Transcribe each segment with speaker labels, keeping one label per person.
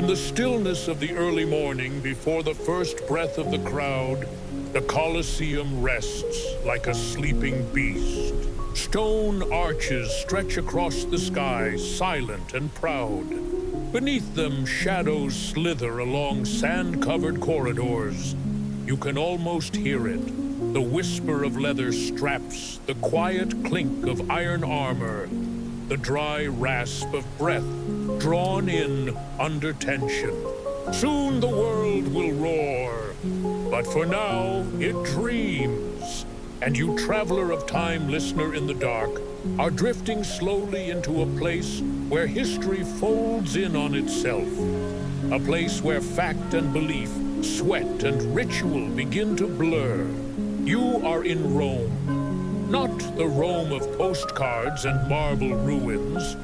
Speaker 1: In the stillness of the early morning, before the first breath of the crowd, the Colosseum rests like a sleeping beast. Stone arches stretch across the sky, silent and proud. Beneath them, shadows slither along sand-covered corridors. You can almost hear it, the whisper of leather straps, the quiet clink of iron armor, the dry rasp of breath drawn in under tension. Soon the world will roar, but for now it dreams. And you, traveler of time, listener in the dark, are drifting slowly into a place where history folds in on itself. A place where fact and belief, sweat and ritual begin to blur. You are in Rome. Not the Rome of postcards and marble ruins,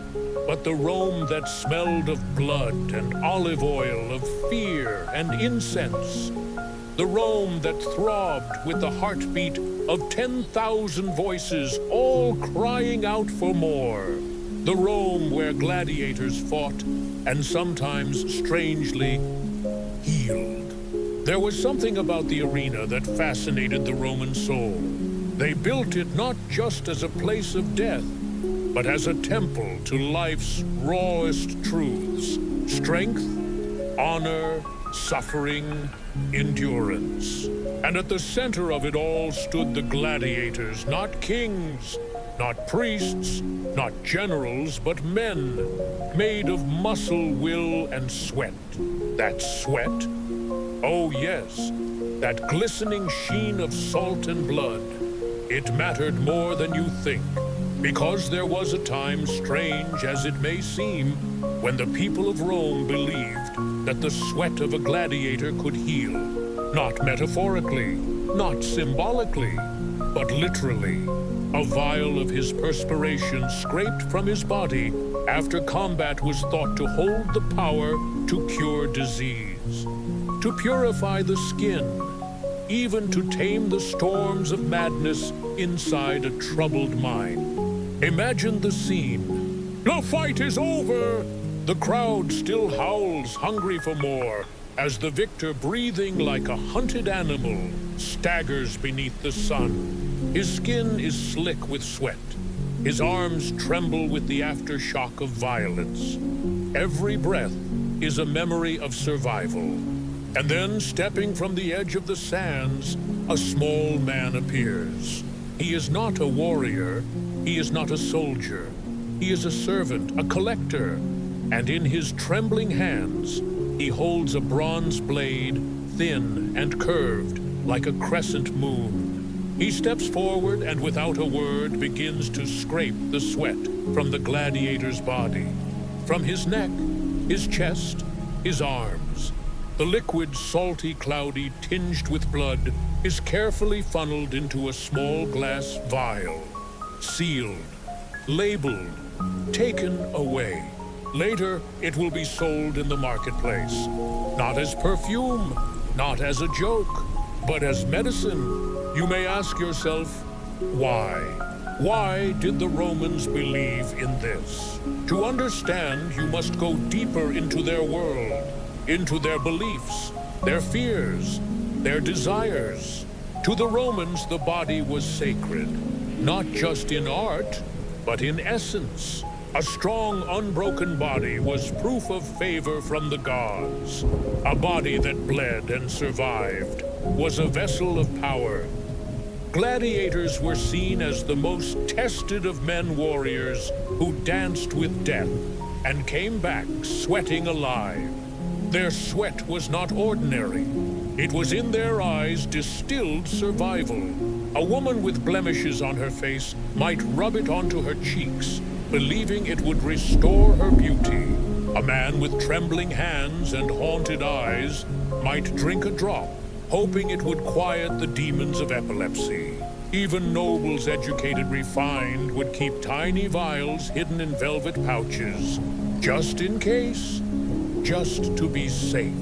Speaker 1: but the Rome that smelled of blood and olive oil, of fear and incense. The Rome that throbbed with the heartbeat of 10,000 voices, all crying out for more. The Rome where gladiators fought and sometimes, strangely, healed. There was something about the arena that fascinated the Roman soul. They built it not just as a place of death, but as a temple to life's rawest truths: strength, honor, suffering, endurance. And at the center of it all stood the gladiators, not kings, not priests, not generals, but men, made of muscle, will, and sweat. That sweat? Oh yes, that glistening sheen of salt and blood. It mattered more than you think, because there was a time, strange as it may seem, when the people of Rome believed that the sweat of a gladiator could heal, not metaphorically, not symbolically, but literally. A vial of his perspiration scraped from his body after combat was thought to hold the power to cure disease, to purify the skin, even to tame the storms of madness inside a troubled mind. Imagine the scene. The fight is over! The crowd still howls, hungry for more, as the victor, breathing like a hunted animal, staggers beneath the sun. His skin is slick with sweat. His arms tremble with the aftershock of violence. Every breath is a memory of survival. And then, stepping from the edge of the sands, a small man appears. He is not a warrior. He is not a soldier. He is a servant, a collector. And in his trembling hands, he holds a bronze blade, thin and curved, like a crescent moon. He steps forward and without a word begins to scrape the sweat from the gladiator's body. From his neck, his chest, his arms. The liquid, salty, cloudy, tinged with blood, is carefully funneled into a small glass vial, sealed, labeled, taken away. Later, it will be sold in the marketplace, not as perfume, not as a joke, but as medicine. You may ask yourself, why? Why did the Romans believe in this? To understand, you must go deeper into their world, into their beliefs, their fears, their desires. To the Romans, the body was sacred, not just in art, but in essence. A strong, unbroken body was proof of favor from the gods. A body that bled and survived was a vessel of power. Gladiators were seen as the most tested of men warriors who danced with death and came back sweating alive. Their sweat was not ordinary. It was in their eyes distilled survival. A woman with blemishes on her face might rub it onto her cheeks, believing it would restore her beauty. A man with trembling hands and haunted eyes might drink a drop, hoping it would quiet the demons of epilepsy. Even nobles, educated, refined, would keep tiny vials hidden in velvet pouches, just in case, just to be safe.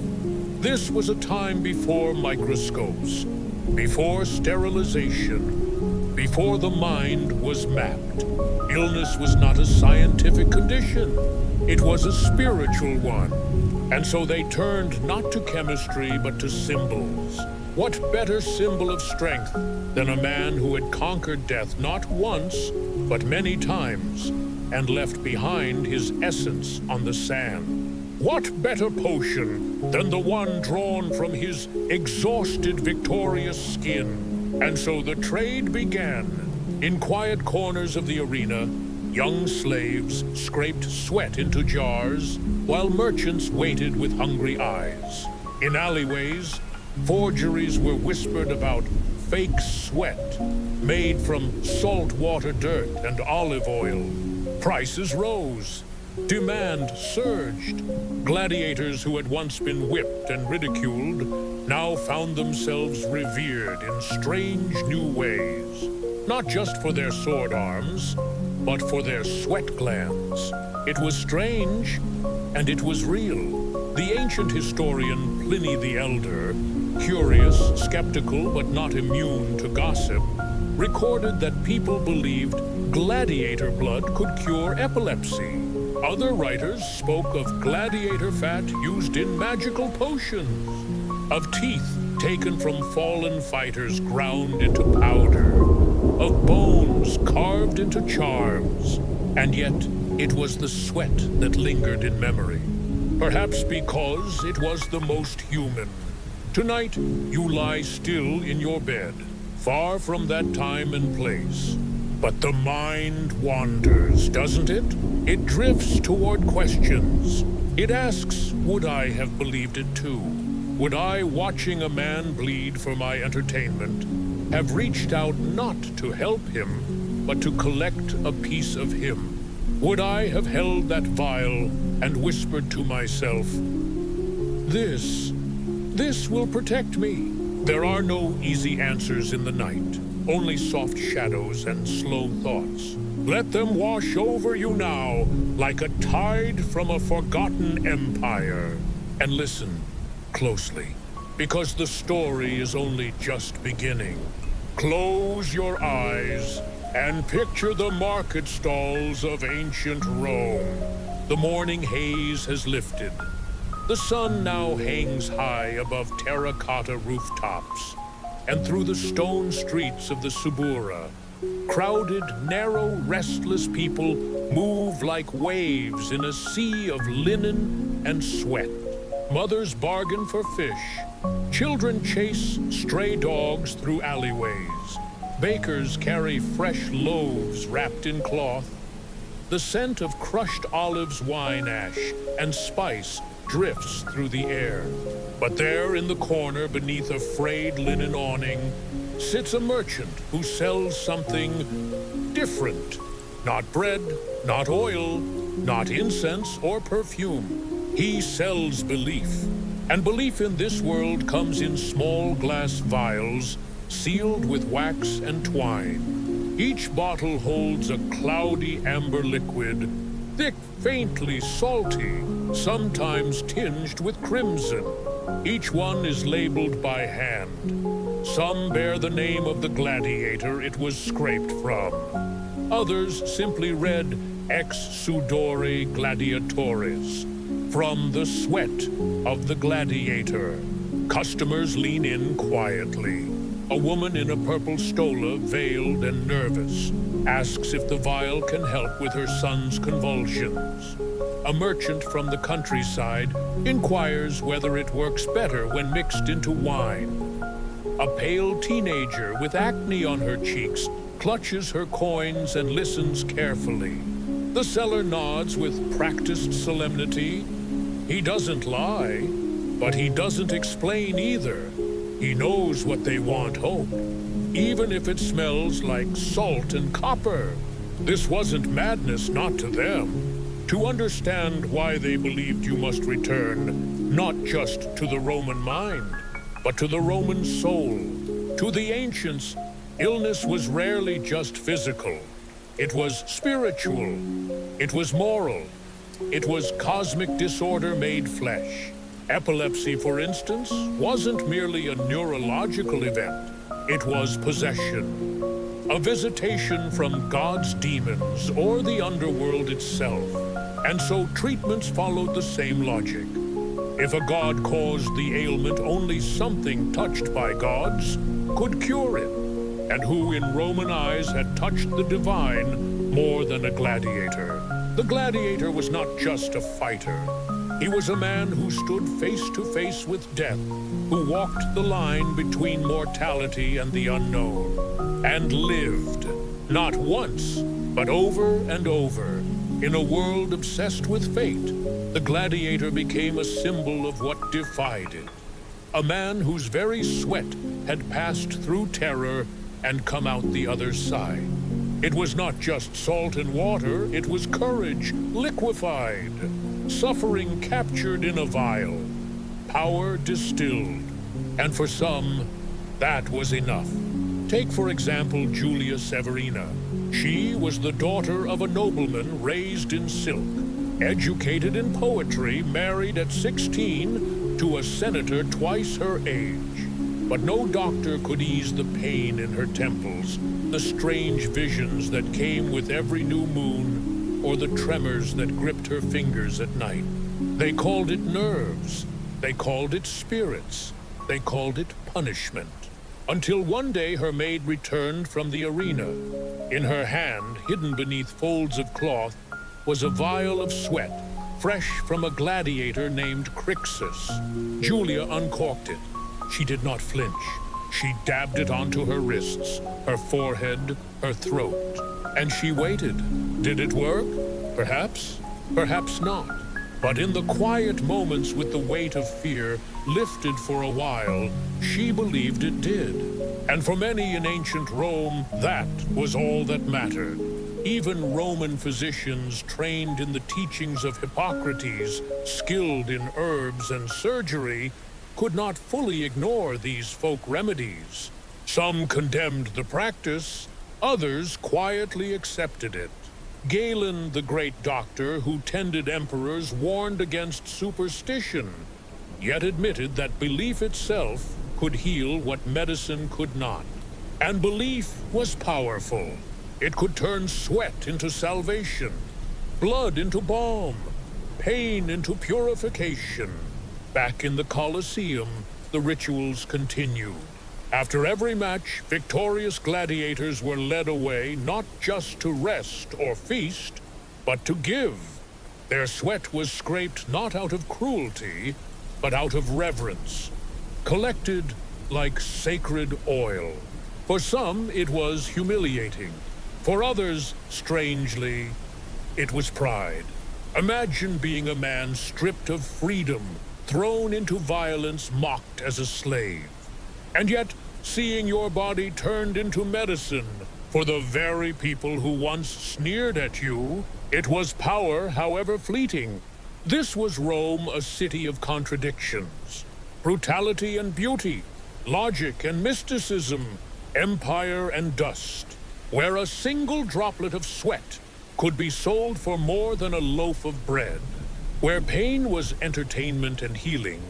Speaker 1: This was a time before microscopes, before sterilization, before the mind was mapped. Illness was not a scientific condition. It was a spiritual one. And so they turned not to chemistry, but to symbols. What better symbol of strength than a man who had conquered death not once, but many times, and left behind his essence on the sand? What better potion than the one drawn from his exhausted, victorious skin? And so the trade began. In quiet corners of the arena, young slaves scraped sweat into jars, while merchants waited with hungry eyes. In alleyways, forgeries were whispered about fake sweat made from saltwater dirt and olive oil. Prices rose. Demand surged. Gladiators who had once been whipped and ridiculed now found themselves revered in strange new ways, not just for their sword arms, but for their sweat glands. It was strange, and it was real. The ancient historian Pliny the Elder, curious, skeptical, but not immune to gossip, recorded that people believed gladiator blood could cure epilepsy. Other writers spoke of gladiator fat used in magical potions, of teeth taken from fallen fighters ground into powder, of bones carved into charms, and yet it was the sweat that lingered in memory. Perhaps because it was the most human. Tonight, you lie still in your bed, far from that time and place. But the mind wanders, doesn't it? It drifts toward questions. It asks, would I have believed it too? Would I, watching a man bleed for my entertainment, have reached out not to help him, but to collect a piece of him? Would I have held that vial and whispered to myself, this will protect me? There are no easy answers in the night, only soft shadows and slow thoughts. Let them wash over you now, like a tide from a forgotten empire. And listen closely, because the story is only just beginning. Close your eyes and picture the market stalls of ancient Rome. The morning haze has lifted. The sun now hangs high above terracotta rooftops, and through the stone streets of the Subura, crowded, narrow, restless people move like waves in a sea of linen and sweat. Mothers bargain for fish. Children chase stray dogs through alleyways. Bakers carry fresh loaves wrapped in cloth. The scent of crushed olives, wine ash, and spice drifts through the air. But there in the corner beneath a frayed linen awning sits a merchant who sells something different. Not bread, not oil, not incense or perfume. He sells belief. And belief in this world comes in small glass vials sealed with wax and twine. Each bottle holds a cloudy amber liquid, thick, faintly salty, sometimes tinged with crimson. Each one is labeled by hand. Some bear the name of the gladiator it was scraped from. Others simply read ex sudore gladiatoris, from the sweat of the gladiator. Customers lean in quietly. A woman in a purple stola, veiled and nervous, asks if the vial can help with her son's convulsions. A merchant from the countryside inquires whether it works better when mixed into wine. A pale teenager with acne on her cheeks clutches her coins and listens carefully. The seller nods with practiced solemnity. He doesn't lie, but he doesn't explain either. He knows what they want hoped, even if it smells like salt and copper. This wasn't madness, not to them. To understand why they believed you must return, not just to the Roman mind, but to the Roman soul. To the ancients, illness was rarely just physical. It was spiritual. It was moral. It was cosmic disorder made flesh. Epilepsy, for instance, wasn't merely a neurological event. It was possession, a visitation from God's demons or the underworld itself. And so treatments followed the same logic. If a god caused the ailment, only something touched by gods could cure it, and who in Roman eyes had touched the divine more than a gladiator. The gladiator was not just a fighter. He was a man who stood face to face with death, who walked the line between mortality and the unknown, and lived, not once, but over and over. In a world obsessed with fate, the gladiator became a symbol of what defied it. A man whose very sweat had passed through terror and come out the other side. It was not just salt and water, it was courage liquefied, suffering captured in a vial, power distilled, and for some, that was enough. Take, for example, Julia Severina. She was the daughter of a nobleman raised in silk, educated in poetry, married at 16 to a senator twice her age. But no doctor could ease the pain in her temples, the strange visions that came with every new moon, or the tremors that gripped her fingers at night. They called it nerves, they called it spirits, they called it punishment. Until one day her maid returned from the arena. In her hand, hidden beneath folds of cloth, was a vial of sweat, fresh from a gladiator named Crixus. Julia uncorked it. She did not flinch. She dabbed it onto her wrists, her forehead, her throat. And she waited. Did it work? Perhaps, perhaps not. But in the quiet moments with the weight of fear lifted for a while, she believed it did. And for many in ancient Rome, that was all that mattered. Even Roman physicians trained in the teachings of Hippocrates, skilled in herbs and surgery, could not fully ignore these folk remedies. Some condemned the practice, others quietly accepted it. Galen, the great doctor who tended emperors, warned against superstition, yet admitted that belief itself could heal what medicine could not. And belief was powerful. It could turn sweat into salvation, blood into balm, pain into purification. Back in the Colosseum, the rituals continued. After every match, victorious gladiators were led away not just to rest or feast, but to give. Their sweat was scraped not out of cruelty, but out of reverence, collected like sacred oil. For some, it was humiliating. For others, strangely, it was pride. Imagine being a man stripped of freedom, thrown into violence, mocked as a slave. And yet, seeing your body turned into medicine for the very people who once sneered at you, it was power, however fleeting. This was Rome, a city of contradictions, brutality and beauty, logic and mysticism, empire and dust, where a single droplet of sweat could be sold for more than a loaf of bread, where pain was entertainment and healing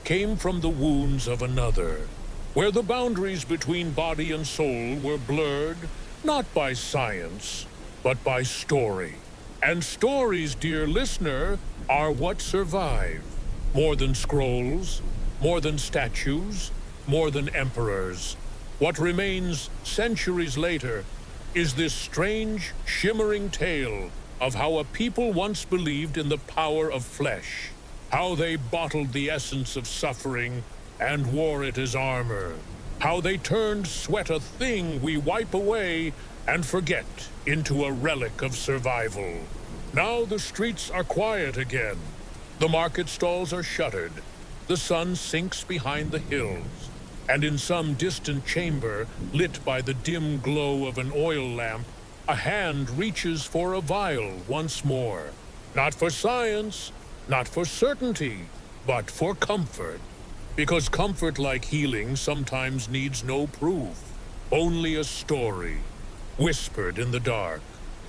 Speaker 1: came from the wounds of another, where the boundaries between body and soul were blurred not by science, but by story. And stories, dear listener, are what survive. More than scrolls, more than statues, more than emperors. What remains centuries later is this strange, shimmering tale of how a people once believed in the power of flesh, how they bottled the essence of suffering and wore it as armor, how they turned sweat, a thing we wipe away and forget, into a relic of survival. Now the streets are quiet again. The market stalls are shuttered. The sun sinks behind the hills. And in some distant chamber, lit by the dim glow of an oil lamp, a hand reaches for a vial once more. Not for science, not for certainty, but for comfort. Because comfort, like healing, sometimes needs no proof, only a story, whispered in the dark.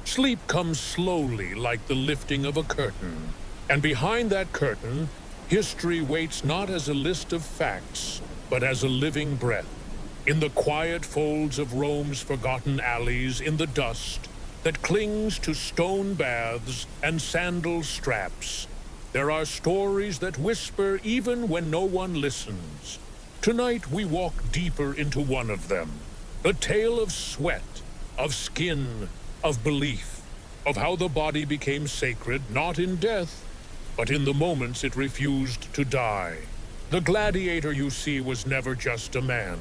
Speaker 1: Sleep comes slowly, like the lifting of a curtain. And behind that curtain, history waits not as a list of facts, but as a living breath. In the quiet folds of Rome's forgotten alleys, in the dust that clings to stone baths and sandal straps, There are stories that whisper even when no one listens. Tonight we walk deeper into one of them. A tale of sweat, of skin, of belief, of how the body became sacred not in death, but in the moments it refused to die. The gladiator you see was never just a man.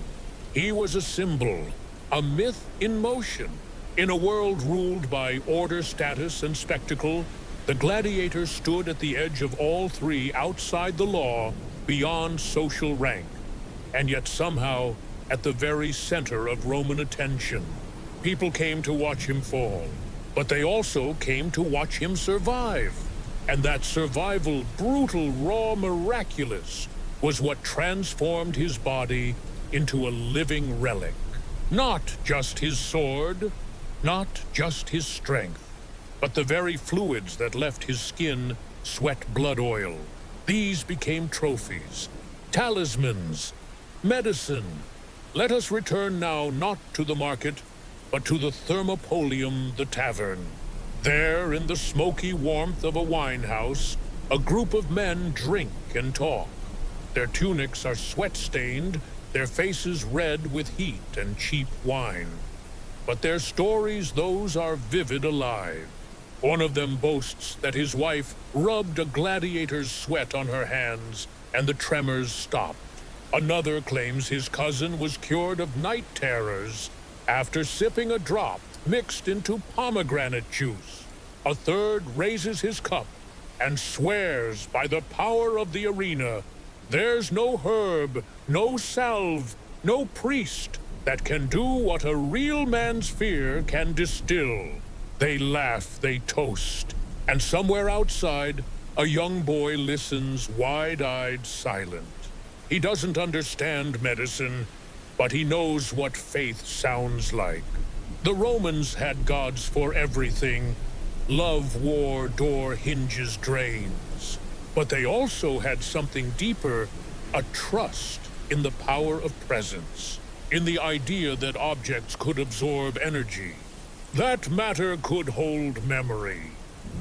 Speaker 1: He was a symbol, a myth in motion. In a world ruled by order, status, and spectacle, the gladiator stood at the edge of all three, outside the law, beyond social rank, and yet somehow at the very center of Roman attention. People came to watch him fall, but they also came to watch him survive. And that survival, brutal, raw, miraculous, was what transformed his body into a living relic. Not just his sword, not just his strength, but the very fluids that left his skin, sweat, blood, oil. These became trophies, talismans, medicine. Let us return now not to the market, but to the Thermopolium, the tavern. There, in the smoky warmth of a wine house, a group of men drink and talk. Their tunics are sweat-stained, their faces red with heat and cheap wine. But their stories, those are vivid alive. One of them boasts that his wife rubbed a gladiator's sweat on her hands and the tremors stopped. Another claims his cousin was cured of night terrors after sipping a drop mixed into pomegranate juice. A third raises his cup and swears by the power of the arena, there's no herb, no salve, no priest that can do what a real man's fear can distill. They laugh, they toast, and somewhere outside, a young boy listens wide-eyed, silent. He doesn't understand medicine, but he knows what faith sounds like. The Romans had gods for everything. Love, war, door, hinges, drains. But they also had something deeper, a trust in the power of presence, in the idea that objects could absorb energy, that matter could hold memory.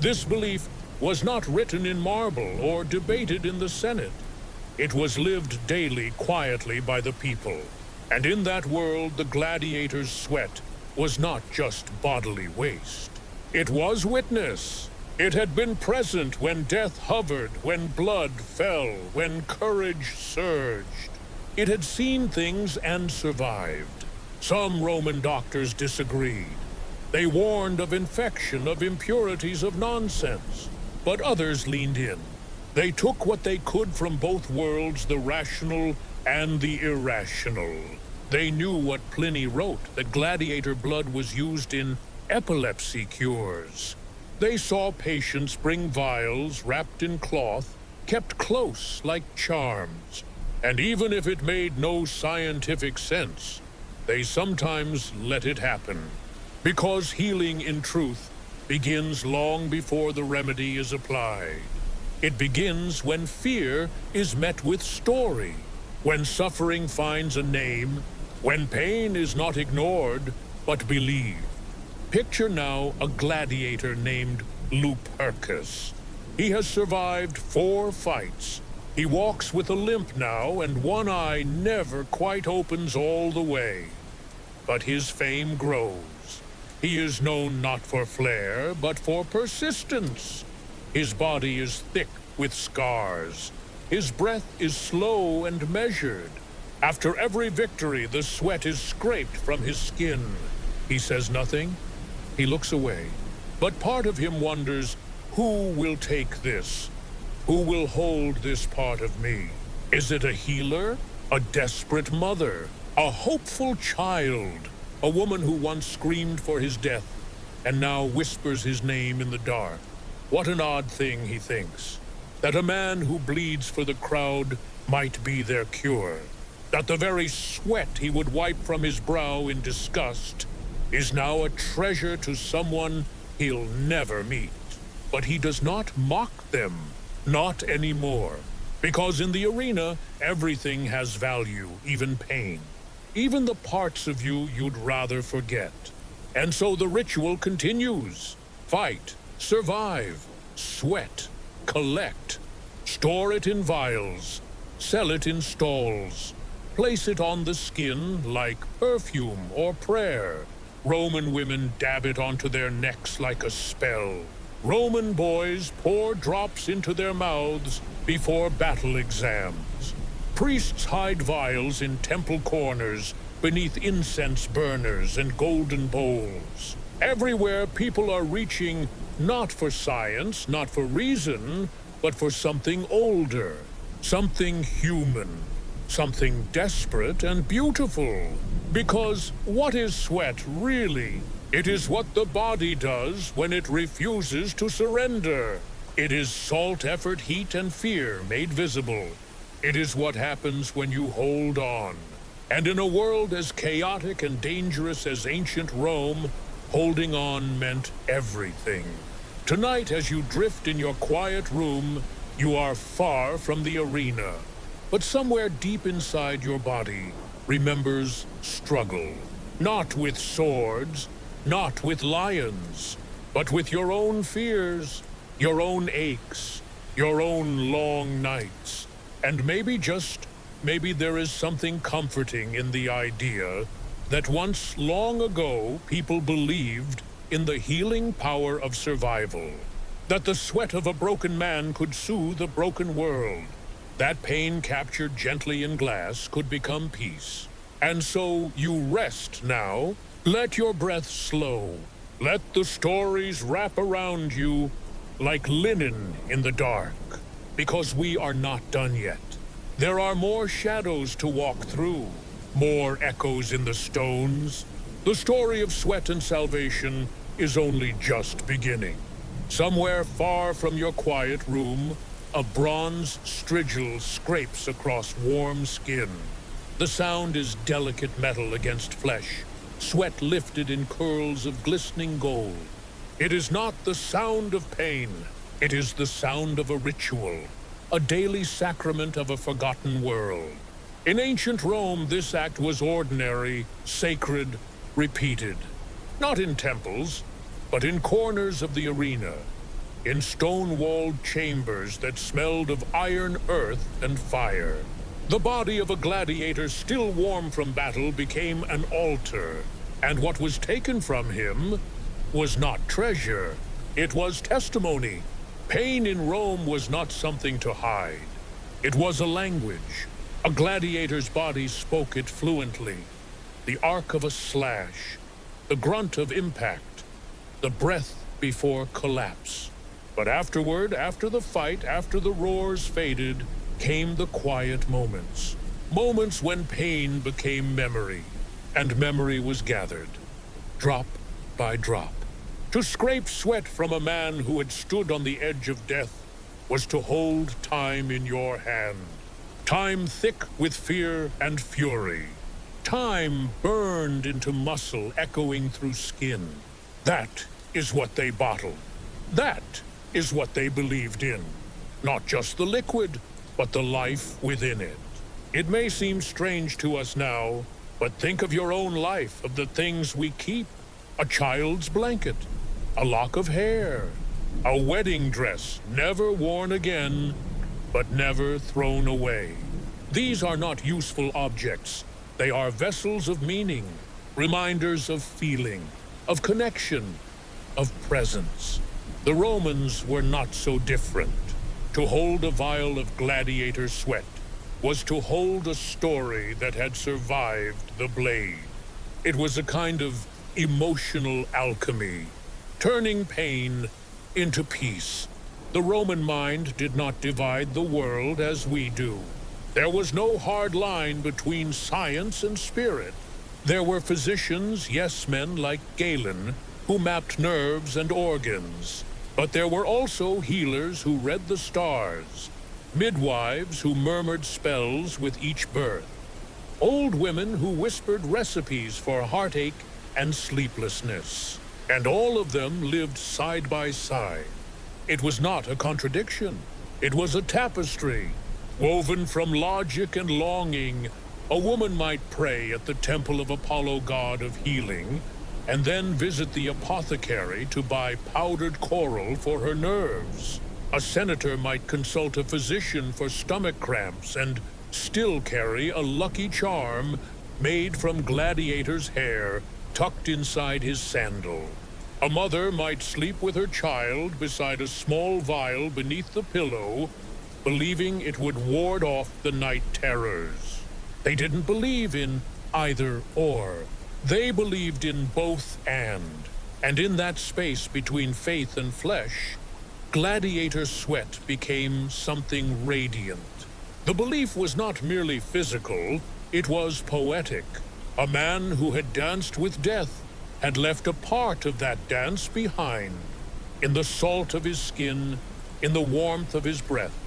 Speaker 1: This belief was not written in marble or debated in the Senate. It was lived daily, quietly by the people. And in that world, the gladiator's sweat was not just bodily waste. It was witness. It had been present when death hovered, when blood fell, when courage surged. It had seen things and survived. Some Roman doctors disagreed. They warned of infection, of impurities, of nonsense. But others leaned in. They took what they could from both worlds, the rational and the irrational. They knew what Pliny wrote, that gladiator blood was used in epilepsy cures. They saw patients bring vials wrapped in cloth, kept close like charms. And even if it made no scientific sense, they sometimes let it happen. Because healing in truth begins long before the remedy is applied. It begins when fear is met with story, when suffering finds a name, when pain is not ignored, but believed. Picture now a gladiator named Lupercus. He has survived 4 fights. He walks with a limp now, and one eye never quite opens all the way. But his fame grows. He is known not for flair, but for persistence. His body is thick with scars. His breath is slow and measured. After every victory, the sweat is scraped from his skin. He says nothing. He looks away. But part of him wonders, who will take this? Who will hold this part of me? Is it a healer? A desperate mother? A hopeful child? A woman who once screamed for his death and now whispers his name in the dark? What an odd thing, he thinks, that a man who bleeds for the crowd might be their cure. That the very sweat he would wipe from his brow in disgust is now a treasure to someone he'll never meet. But he does not mock them, not anymore. Because in the arena, everything has value, even pain. Even the parts of you you'd rather forget. And so the ritual continues. Fight, survive, sweat, collect, Store it in vials, sell it in stalls, place it on the skin like perfume or prayer. Roman women dab it onto their necks like a spell. Roman boys pour drops into their mouths before battle exams. Priests hide vials in temple corners beneath incense burners and golden bowls. Everywhere people are reaching not for science, not for reason, but for something older, something human, something desperate and beautiful. Because what is sweat really? It is what the body does when it refuses to surrender. It is salt, effort, heat, and fear made visible. It is what happens when you hold on. And in a world as chaotic and dangerous as ancient Rome, holding on meant everything. Tonight, as you drift in your quiet room, you are far from the arena. But somewhere deep inside your body remembers struggle. Not with swords, not with lions, but with your own fears, your own aches, your own long nights. And maybe there is something comforting in the idea that once long ago people believed in the healing power of survival, that the sweat of a broken man could soothe a broken world, that pain captured gently in glass could become peace. And so you rest now. Let your breath slow. Let the stories wrap around you like linen in the dark, because we are not done yet. There are more shadows to walk through, more echoes in the stones. The story of sweat and salvation is only just beginning. Somewhere far from your quiet room, a bronze strigil scrapes across warm skin. The sound is delicate metal against flesh, sweat lifted in curls of glistening gold. It is not the sound of pain. It is the sound of a ritual, a daily sacrament of a forgotten world. In ancient Rome, this act was ordinary, sacred, repeated. Not in temples, but in corners of the arena, in stone-walled chambers that smelled of iron, earth, and fire. The body of a gladiator still warm from battle became an altar, and what was taken from him was not treasure, it was testimony. Pain in Rome was not something to hide. It was a language. A gladiator's body spoke it fluently. The arc of a slash, the grunt of impact, the breath before collapse. But afterward, after the fight, after the roars faded, came the quiet moments. Moments when pain became memory, and memory was gathered, drop by drop. To scrape sweat from a man who had stood on the edge of death was to hold time in your hand. Time thick with fear and fury. Time burned into muscle, echoing through skin. That is what they bottled. That is what they believed in. Not just the liquid, but the life within it. It may seem strange to us now, but think of your own life, of the things we keep. A child's blanket, a lock of hair, a wedding dress never worn again, but never thrown away. These are not useful objects. They are vessels of meaning, reminders of feeling, of connection, of presence. The Romans were not so different. To hold a vial of gladiator sweat was to hold a story that had survived the blade. It was a kind of emotional alchemy, turning pain into peace. The Roman mind did not divide the world as we do. There was no hard line between science and spirit. There were physicians, yes-men like Galen, who mapped nerves and organs. But there were also healers who read the stars, midwives who murmured spells with each birth, old women who whispered recipes for heartache and sleeplessness. And all of them lived side by side. It was not a contradiction. It was a tapestry, woven from logic and longing. A woman might pray at the temple of Apollo, god of healing, and then visit the apothecary to buy powdered coral for her nerves. A senator might consult a physician for stomach cramps and still carry a lucky charm made from gladiator's hair tucked inside his sandal. A mother might sleep with her child beside a small vial beneath the pillow, believing it would ward off the night terrors. They didn't believe in either or. They believed in both and in that space between faith and flesh, gladiator sweat became something radiant. The belief was not merely physical, it was poetic. A man who had danced with death had left a part of that dance behind, in the salt of his skin, in the warmth of his breath,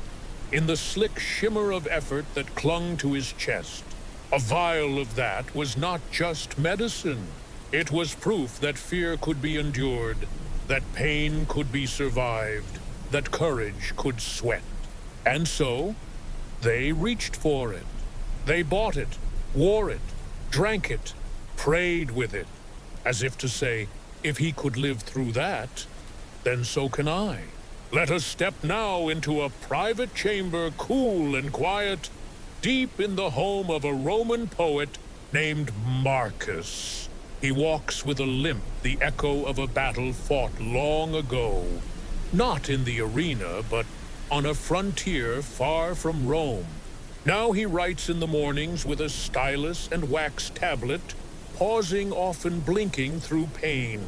Speaker 1: in the slick shimmer of effort that clung to his chest. A vial of that was not just medicine. It was proof that fear could be endured, that pain could be survived, that courage could sweat. And so, they reached for it. They bought it, wore it, drank it, prayed with it, as if to say, if he could live through that, then so can I. Let us step now into a private chamber, cool and quiet, deep in the home of a Roman poet named Marcus. He walks with a limp, the echo of a battle fought long ago, not in the arena, but on a frontier far from Rome. Now he writes in the mornings with a stylus and wax tablet, pausing, often blinking through pain.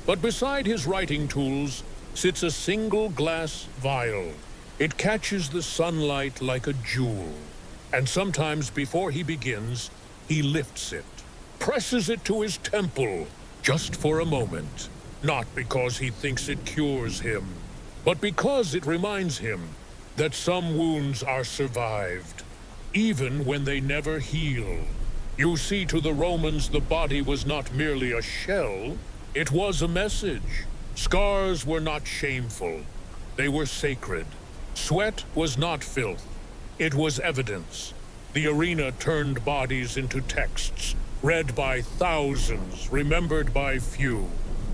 Speaker 1: But beside his writing tools sits a single glass vial. It catches the sunlight like a jewel. And sometimes before he begins, he lifts it, presses it to his temple, just for a moment. Not because he thinks it cures him, but because it reminds him that some wounds are survived, even when they never heal. You see, to the Romans, the body was not merely a shell, it was a message. Scars were not shameful, they were sacred. Sweat was not filth, it was evidence. The arena turned bodies into texts, read by thousands, remembered by few.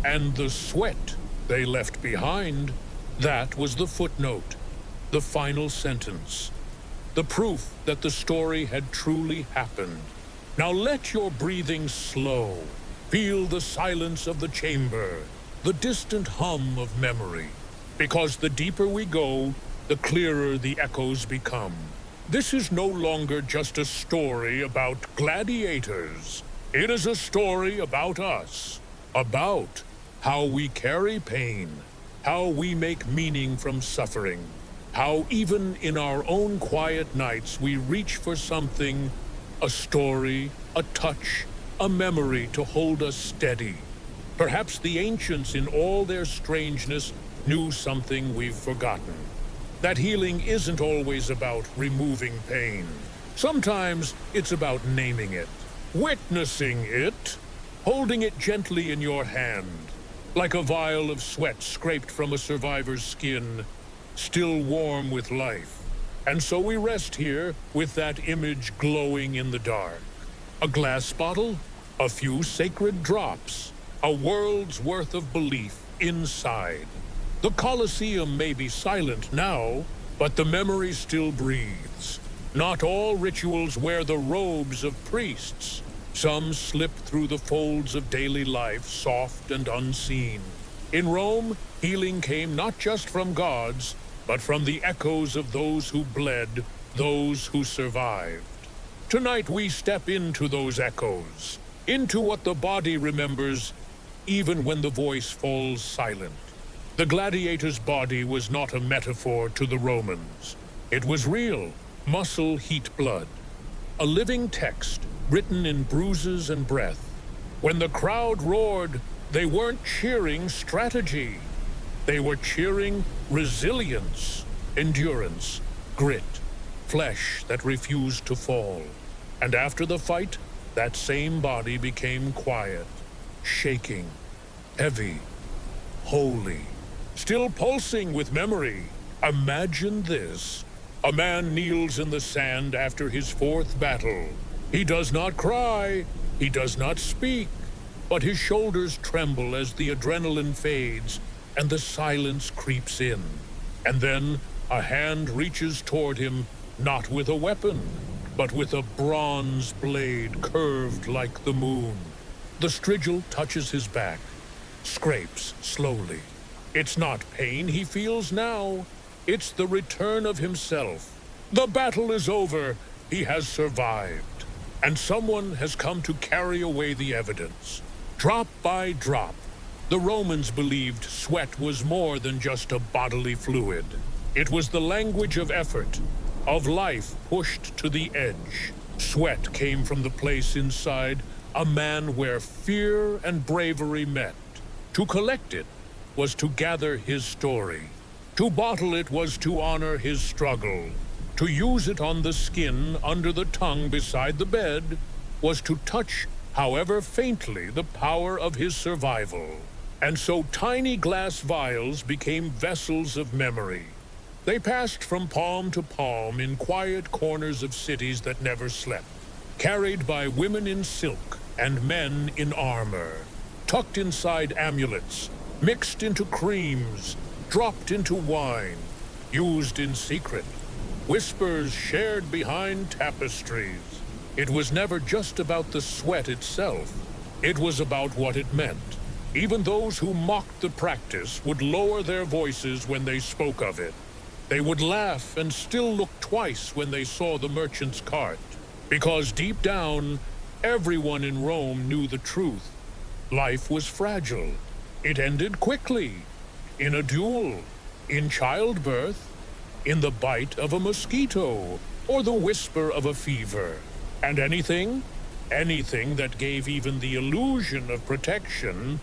Speaker 1: And the sweat they left behind, that was the footnote, the final sentence, the proof that the story had truly happened. Now let your breathing slow. Feel the silence of the chamber, the distant hum of memory. Because the deeper we go, the clearer the echoes become. This is no longer just a story about gladiators. It is a story about us, about how we carry pain, how we make meaning from suffering, how even in our own quiet nights we reach for something, a story, a touch, a memory to hold us steady. Perhaps the ancients, in all their strangeness, knew something we've forgotten. That healing isn't always about removing pain. Sometimes it's about naming it, witnessing it, holding it gently in your hand, like a vial of sweat scraped from a survivor's skin, still warm with life. And so we rest here with that image glowing in the dark. A glass bottle, a few sacred drops, a world's worth of belief inside. The Colosseum may be silent now, but the memory still breathes. Not all rituals wear the robes of priests. Some slip through the folds of daily life, soft and unseen. In Rome, healing came not just from gods, but from the echoes of those who bled, those who survived. Tonight we step into those echoes, into what the body remembers, even when the voice falls silent. The gladiator's body was not a metaphor to the Romans. It was real, muscle, heat, blood. A living text, written in bruises and breath. When the crowd roared, they weren't cheering strategy. They were cheering resilience, endurance, grit, flesh that refused to fall. And after the fight, that same body became quiet, shaking, heavy, holy, still pulsing with memory. Imagine this. A man kneels in the sand after his fourth battle. He does not cry, he does not speak, but his shoulders tremble as the adrenaline fades and the silence creeps in. And then a hand reaches toward him, not with a weapon, but with a bronze blade curved like the moon. The strigil touches his back, scrapes slowly. It's not pain he feels now. It's the return of himself. The battle is over. He has survived. And someone has come to carry away the evidence. Drop by drop, the Romans believed sweat was more than just a bodily fluid. It was the language of effort, of life pushed to the edge. Sweat came from the place inside a man where fear and bravery met. To collect it was to gather his story. To bottle it was to honor his struggle. To use it on the skin under the tongue beside the bed was to touch, however faintly, the power of his survival. And so tiny glass vials became vessels of memory. They passed from palm to palm in quiet corners of cities that never slept, carried by women in silk and men in armor, tucked inside amulets, mixed into creams, dropped into wine, used in secret, whispers shared behind tapestries. It was never just about the sweat itself. It was about what it meant. Even those who mocked the practice would lower their voices when they spoke of it. They would laugh and still look twice when they saw the merchant's cart, because deep down, everyone in Rome knew the truth. Life was fragile. It ended quickly, in a duel, in childbirth, in the bite of a mosquito, or the whisper of a fever. And anything that gave even the illusion of protection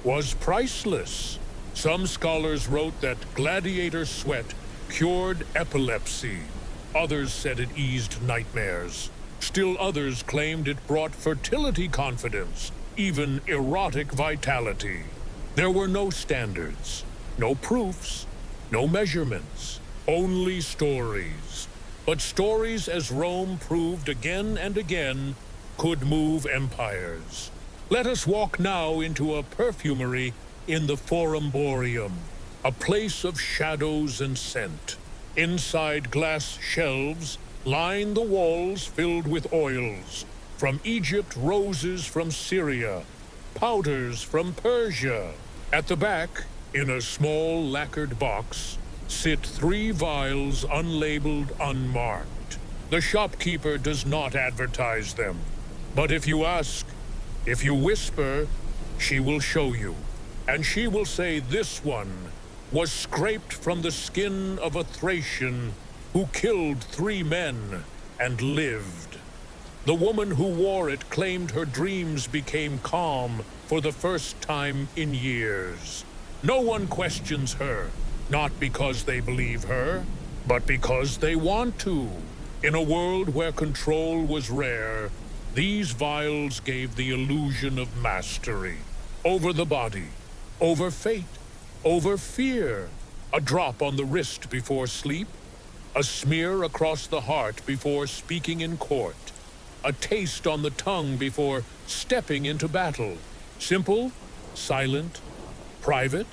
Speaker 1: was priceless. Some scholars wrote that gladiator sweat cured epilepsy. Others said it eased nightmares. Still others claimed it brought fertility confidence, even erotic vitality. There were no standards, no proofs, no measurements, only stories. But stories, as Rome proved again and again, could move empires. Let us walk now into a perfumery in the Forum Boreum, a place of shadows and scent. Inside glass shelves line the walls filled with oils. From Egypt, roses from Syria, powders from Persia. At the back, in a small lacquered box, sit 3 vials unlabeled, unmarked. The shopkeeper does not advertise them. But if you ask, if you whisper, she will show you. And she will say this one was scraped from the skin of a Thracian who killed 3 men and lived. The woman who wore it claimed her dreams became calm for the first time in years. No one questions her, not because they believe her, but because they want to. In a world where control was rare, these vials gave the illusion of mastery. Over the body, over fate, over fear. A drop on the wrist before sleep, a smear across the heart before speaking in court, a taste on the tongue before stepping into battle. Simple, silent, private,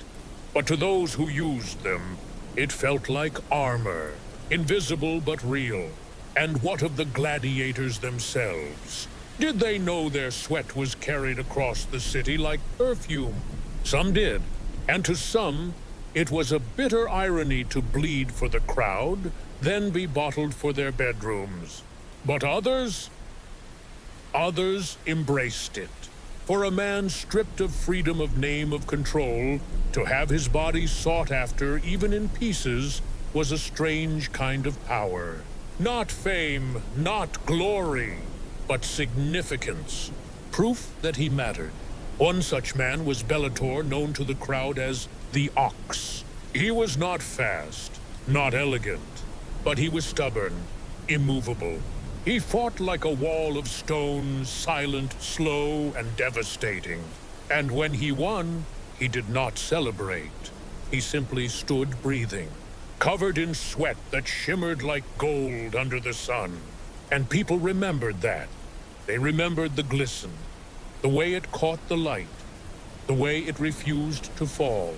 Speaker 1: but to those who used them, it felt like armor, invisible but real. And what of the gladiators themselves? Did they know their sweat was carried across the city like perfume? Some did, and to some, it was a bitter irony to bleed for the crowd, then be bottled for their bedrooms. But others embraced it. For a man stripped of freedom of name of control, to have his body sought after, even in pieces, was a strange kind of power. Not fame, not glory, but significance. Proof that he mattered. One such man was Bellator, known to the crowd as the Ox. He was not fast, not elegant, but he was stubborn, immovable. He fought like a wall of stone, silent, slow, and devastating. And when he won, he did not celebrate. He simply stood breathing, covered in sweat that shimmered like gold under the sun. And people remembered that. They remembered the glisten, the way it caught the light, the way it refused to fall.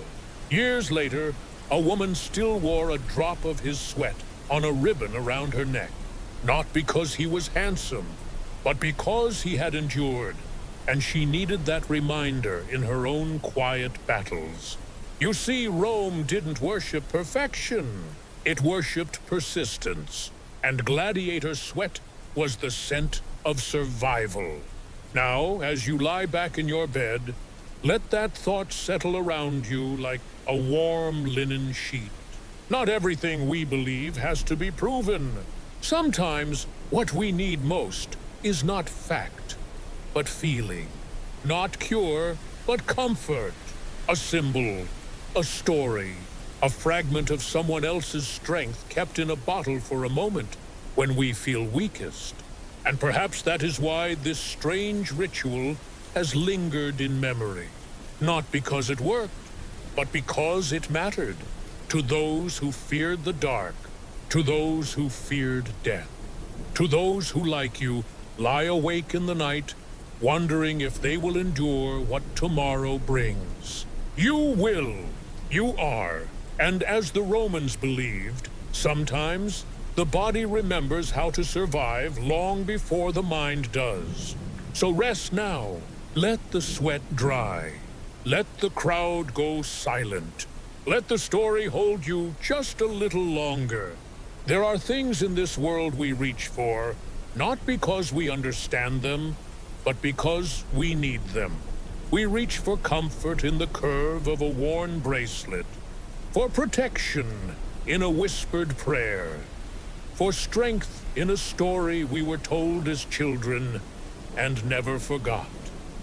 Speaker 1: Years later, A woman still wore a drop of his sweat on a ribbon around her neck, not because he was handsome, but because he had endured, and she needed that reminder in her own quiet battles. You see, Rome didn't worship perfection. It worshipped persistence, and gladiator sweat was the scent of survival. Now, as you lie back in your bed, let that thought settle around you like a warm linen sheet. Not everything we believe has to be proven. Sometimes what we need most is not fact, but feeling. Not cure, but comfort. A symbol, a story, a fragment of someone else's strength kept in a bottle for a moment when we feel weakest. And perhaps that is why this strange ritual has lingered in memory. Not because it worked, but because it mattered. To those who feared the dark, to those who feared death, to those who, like you, lie awake in the night, wondering if they will endure what tomorrow brings. You will. You are. And as the Romans believed, sometimes the body remembers how to survive long before the mind does. So rest now. Let the sweat dry. Let the crowd go silent. Let the story hold you just a little longer. There are things in this world we reach for, not because we understand them, but because we need them. We reach for comfort in the curve of a worn bracelet, for protection in a whispered prayer, for strength in a story we were told as children and never forgot.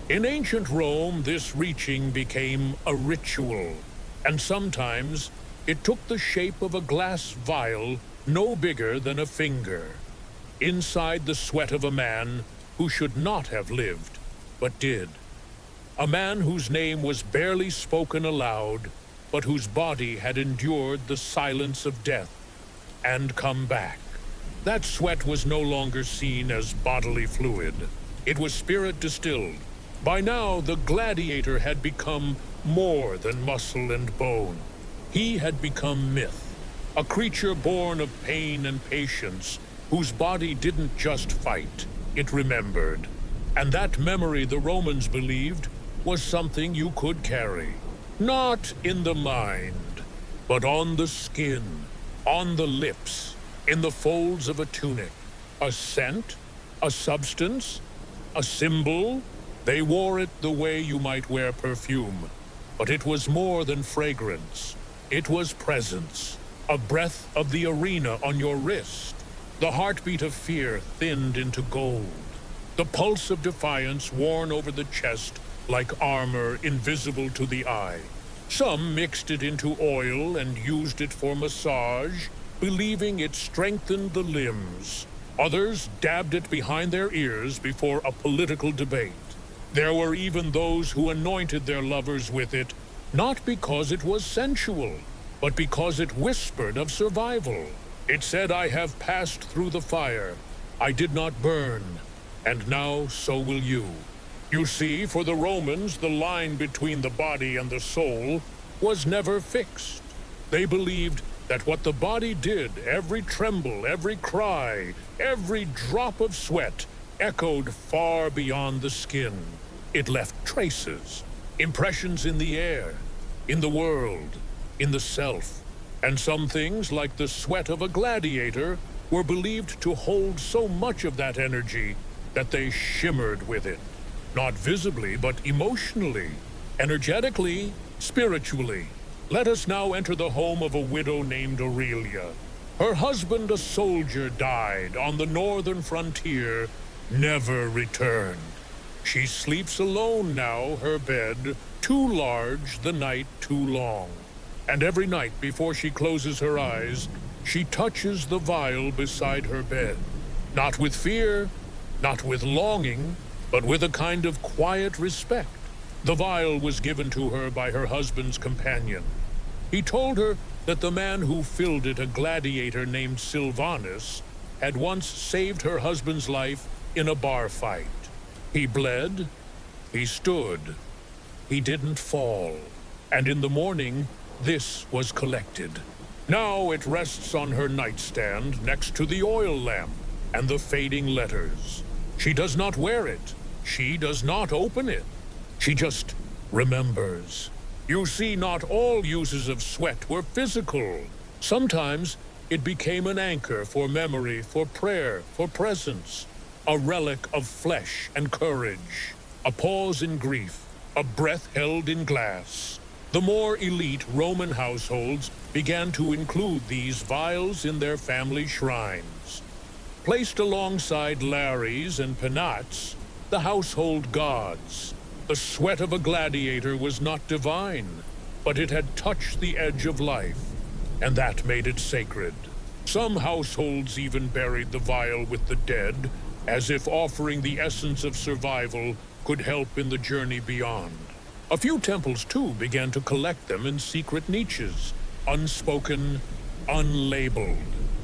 Speaker 1: In ancient Rome, this reaching became a ritual, and sometimes it took the shape of a glass vial no bigger than a finger. Inside the sweat of a man who should not have lived, but did. A man whose name was barely spoken aloud, but whose body had endured the silence of death and come back. That sweat was no longer seen as bodily fluid. It was spirit distilled. By now, the gladiator had become more than muscle and bone. He had become myth, a creature born of pain and patience, whose body didn't just fight, it remembered. And that memory, the Romans believed, was something you could carry. Not in the mind, but on the skin, on the lips, in the folds of a tunic. A scent, a substance, a symbol. They wore it the way you might wear perfume. But it was more than fragrance. It was presence, a breath of the arena on your wrist. The heartbeat of fear thinned into gold. The pulse of defiance worn over the chest like armor invisible to the eye. Some mixed it into oil and used it for massage, believing it strengthened the limbs. Others dabbed it behind their ears before a political debate. There were even those who anointed their lovers with it, not because it was sensual, but because it whispered of survival. It said, "I have passed through the fire. I did not burn, and now so will you." You see, for the Romans, the line between the body and the soul was never fixed. They believed that what the body did, every tremble, every cry, every drop of sweat, echoed far beyond the skin. It left traces, impressions in the air, in the world, in the self. And some things, like the sweat of a gladiator, were believed to hold so much of that energy that they shimmered with it. Not visibly, but emotionally, energetically, spiritually. Let us now enter the home of a widow named Aurelia. Her husband, a soldier, died on the northern frontier, never returned. She sleeps alone now, her bed, too large, the night too long. And every night before she closes her eyes, she touches the vial beside her bed. Not with fear, not with longing, but with a kind of quiet respect. The vial was given to her by her husband's companion. He told her that the man who filled it, a gladiator named Silvanus, had once saved her husband's life in a bar fight. He bled, he stood, he didn't fall, and in the morning This was collected. Now it rests on her nightstand next to the oil lamp and the fading letters. She does not wear it. She does not open it. She just remembers. You see, not all uses of sweat were physical. Sometimes it became an anchor for memory, for prayer, for presence, a relic of flesh and courage, a pause in grief, a breath held in glass. The more elite Roman households began to include these vials in their family shrines. Placed alongside Lares and Penates, the household gods, the sweat of a gladiator was not divine, but it had touched the edge of life, and that made it sacred. Some households even buried the vial with the dead, as if offering the essence of survival could help in the journey beyond. A few temples, too, began to collect them in secret niches, unspoken, unlabeled,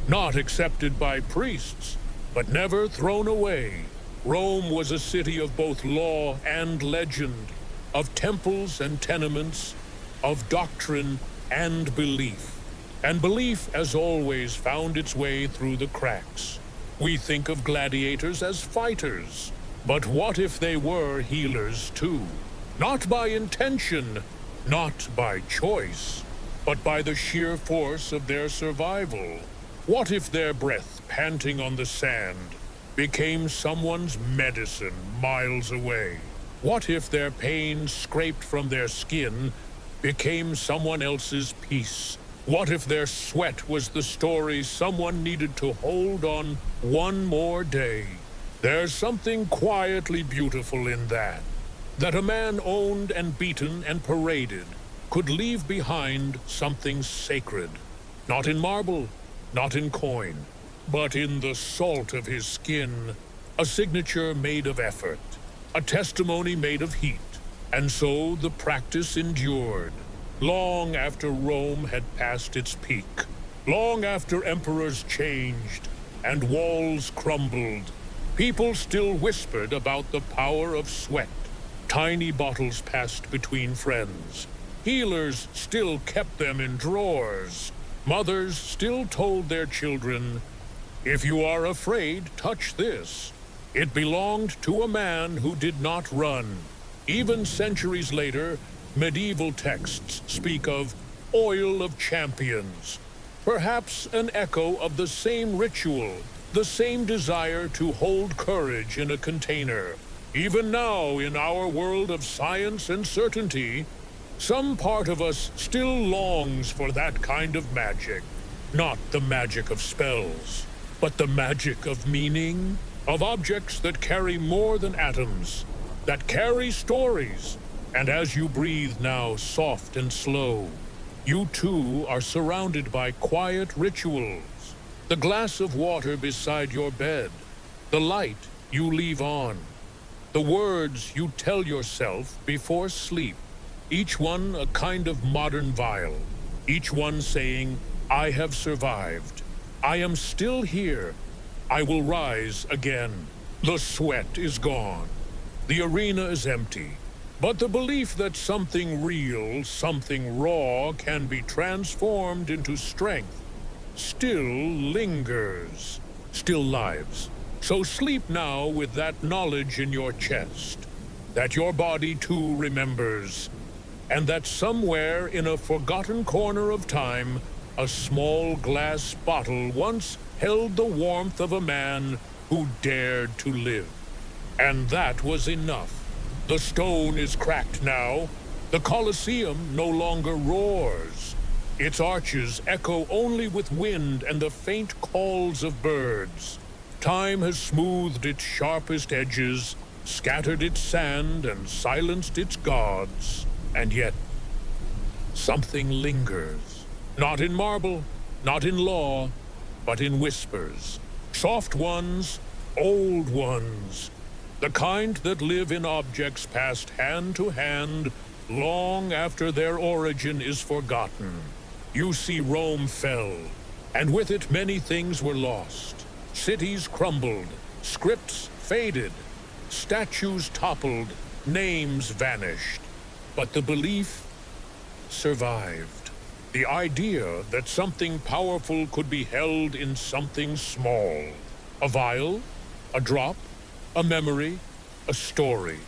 Speaker 1: not accepted by priests, but never thrown away. Rome was a city of both law and legend, of temples and tenements, of doctrine and belief. And belief, as always, found its way through the cracks. We think of gladiators as fighters, but what if they were healers too? Not by intention, not by choice, but by the sheer force of their survival. What if their breath, panting on the sand, became someone's medicine miles away? What if their pain scraped from their skin became someone else's peace? What if their sweat was the story someone needed to hold on one more day? There's something quietly beautiful in that. That a man owned and beaten and paraded could leave behind something sacred. Not in marble, not in coin, but in the salt of his skin. A signature made of effort, a testimony made of heat. And so the practice endured. Long after Rome had passed its peak, long after emperors changed and walls crumbled, people still whispered about the power of sweat. Tiny bottles passed between friends. Healers still kept them in drawers. Mothers still told their children, "If you are afraid, touch this." It belonged to a man who did not run. Even centuries later, medieval texts speak of oil of champions, perhaps an echo of the same ritual, the same desire to hold courage in a container. Even now, in our world of science and certainty, some part of us still longs for that kind of magic. Not the magic of spells, but the magic of meaning, of objects that carry more than atoms, that carry stories. And as you breathe now, soft and slow, you too are surrounded by quiet rituals. The glass of water beside your bed, the light you leave on, the words you tell yourself before sleep, each one a kind of modern vial, each one saying, "I have survived. I am still here. I will rise again." The sweat is gone. The arena is empty. But the belief that something real, something raw, can be transformed into strength still lingers, still lives. So sleep now with that knowledge in your chest, that your body too remembers, and that somewhere in a forgotten corner of time, a small glass bottle once held the warmth of a man who dared to live. And that was enough. The stone is cracked now. The Colosseum no longer roars. Its arches echo only with wind and the faint calls of birds. Time has smoothed its sharpest edges, scattered its sand, and silenced its gods. And yet, something lingers. Not in marble, not in law, but in whispers. Soft ones, old ones. The kind that live in objects passed hand to hand long after their origin is forgotten. You see, Rome fell, and with it many things were lost. Cities crumbled, scripts faded, statues toppled, names vanished. But the belief survived. The idea that something powerful could be held in something small. A vial, a drop, a memory, a story.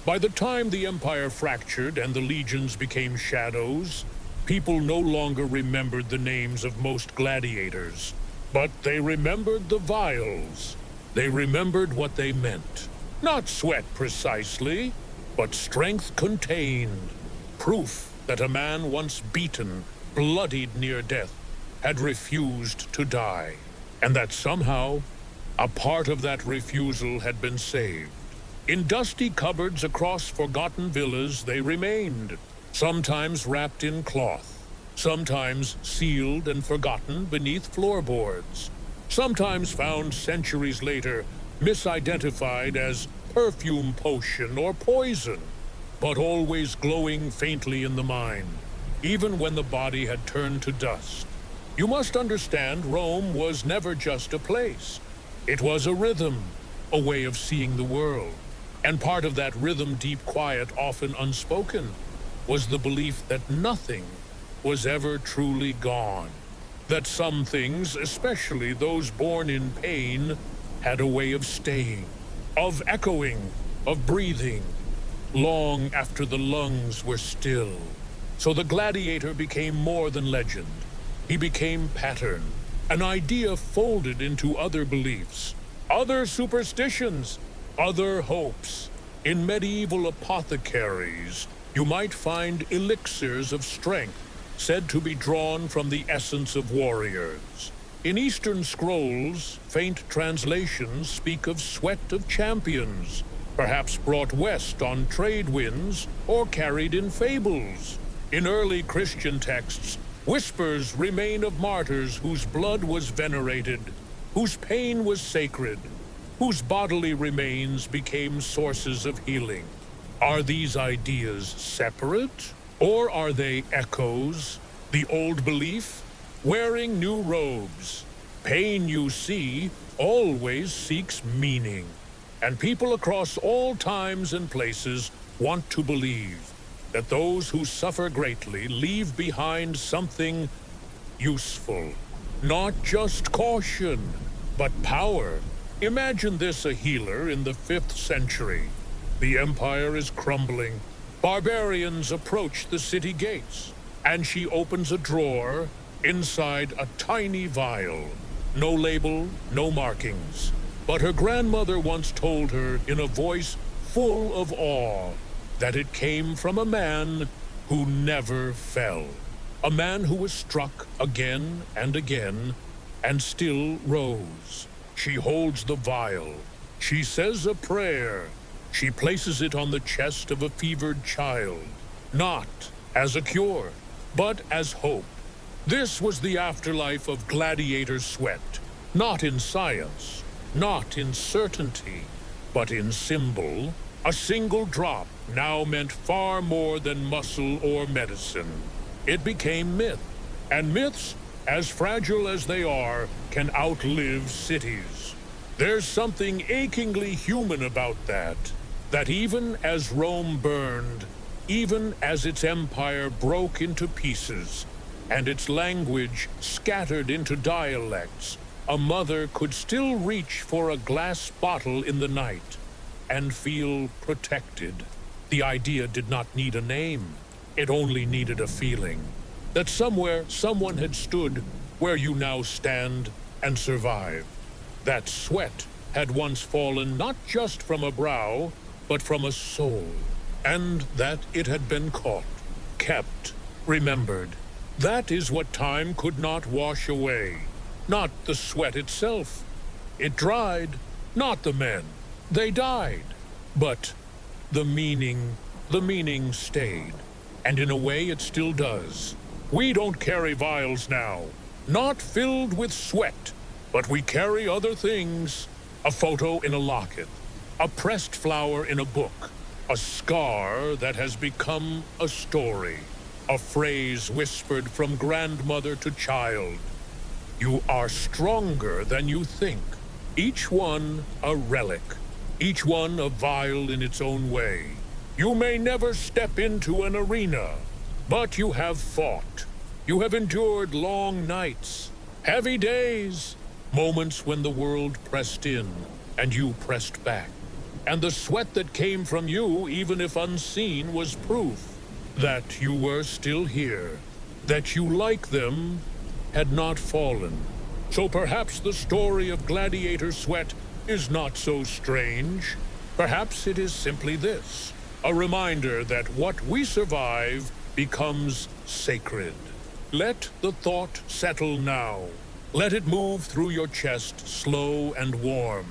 Speaker 1: By the time the empire fractured and the legions became shadows, people no longer remembered the names of most gladiators, but they remembered the vials. They remembered what they meant. Not sweat precisely, but strength contained. Proof that a man once beaten, bloodied near death, had refused to die, and that somehow a part of that refusal had been saved. In dusty cupboards across forgotten villas they remained, sometimes wrapped in cloth, sometimes sealed and forgotten beneath floorboards, sometimes found centuries later misidentified as perfume potion or poison, but always glowing faintly in the mind, even when the body had turned to dust. You must understand, Rome was never just a place. It was a rhythm, a way of seeing the world. And part of that rhythm, deep quiet, often unspoken, was the belief that nothing was ever truly gone. That some things, especially those born in pain, had a way of staying, of echoing, of breathing, long after the lungs were still. So the gladiator became more than legend. He became pattern, an idea folded into other beliefs, other superstitions, other hopes. In medieval apothecaries, you might find elixirs of strength, said to be drawn from the essence of warriors. In Eastern scrolls, faint translations speak of sweat of champions, perhaps brought west on trade winds or carried in fables. In early Christian texts, whispers remain of martyrs whose blood was venerated, whose pain was sacred, whose bodily remains became sources of healing. Are these ideas separate, or are they echoes? The old belief? Wearing new robes. Pain, you see, always seeks meaning. And people across all times and places want to believe that those who suffer greatly leave behind something useful. Not just caution, but power. Imagine this a healer in the 5th century. The empire is crumbling. Barbarians approach the city gates, and she opens a drawer, inside a tiny vial. No label, no markings. But her grandmother once told her in a voice full of awe that it came from a man who never fell. A man who was struck again and again and still rose. She holds the vial. She says a prayer. She places it on the chest of a fevered child, not as a cure, but as hope. This was the afterlife of gladiator sweat, not in science, not in certainty, but in symbol. A single drop now meant far more than muscle or medicine. It became myth, and myths, as fragile as they are, can outlive cities. There's something achingly human about that even as Rome burned, even as its empire broke into pieces, and its language scattered into dialects, a mother could still reach for a glass bottle in the night and feel protected. The idea did not need a name. It only needed a feeling. That somewhere someone had stood where you now stand and survived. That sweat had once fallen not just from a brow, but from a soul. And that it had been caught, kept, remembered. That is what time could not wash away. Not the sweat itself. It dried, not the men. They died. But the meaning stayed. And in a way it still does. We don't carry vials now, not filled with sweat, but we carry other things. A photo in a locket, a pressed flower in a book, a scar that has become a story, a phrase whispered from grandmother to child. You are stronger than you think. Each one a relic, each one a vial in its own way. You may never step into an arena, but you have fought. You have endured long nights, heavy days, moments when the world pressed in and you pressed back. And the sweat that came from you, even if unseen, was proof that you were still here, that you, like them, had not fallen. So perhaps the story of gladiator sweat is not so strange. Perhaps it is simply this, a reminder that what we survive becomes sacred. Let the thought settle now. Let it move through your chest, slow and warm.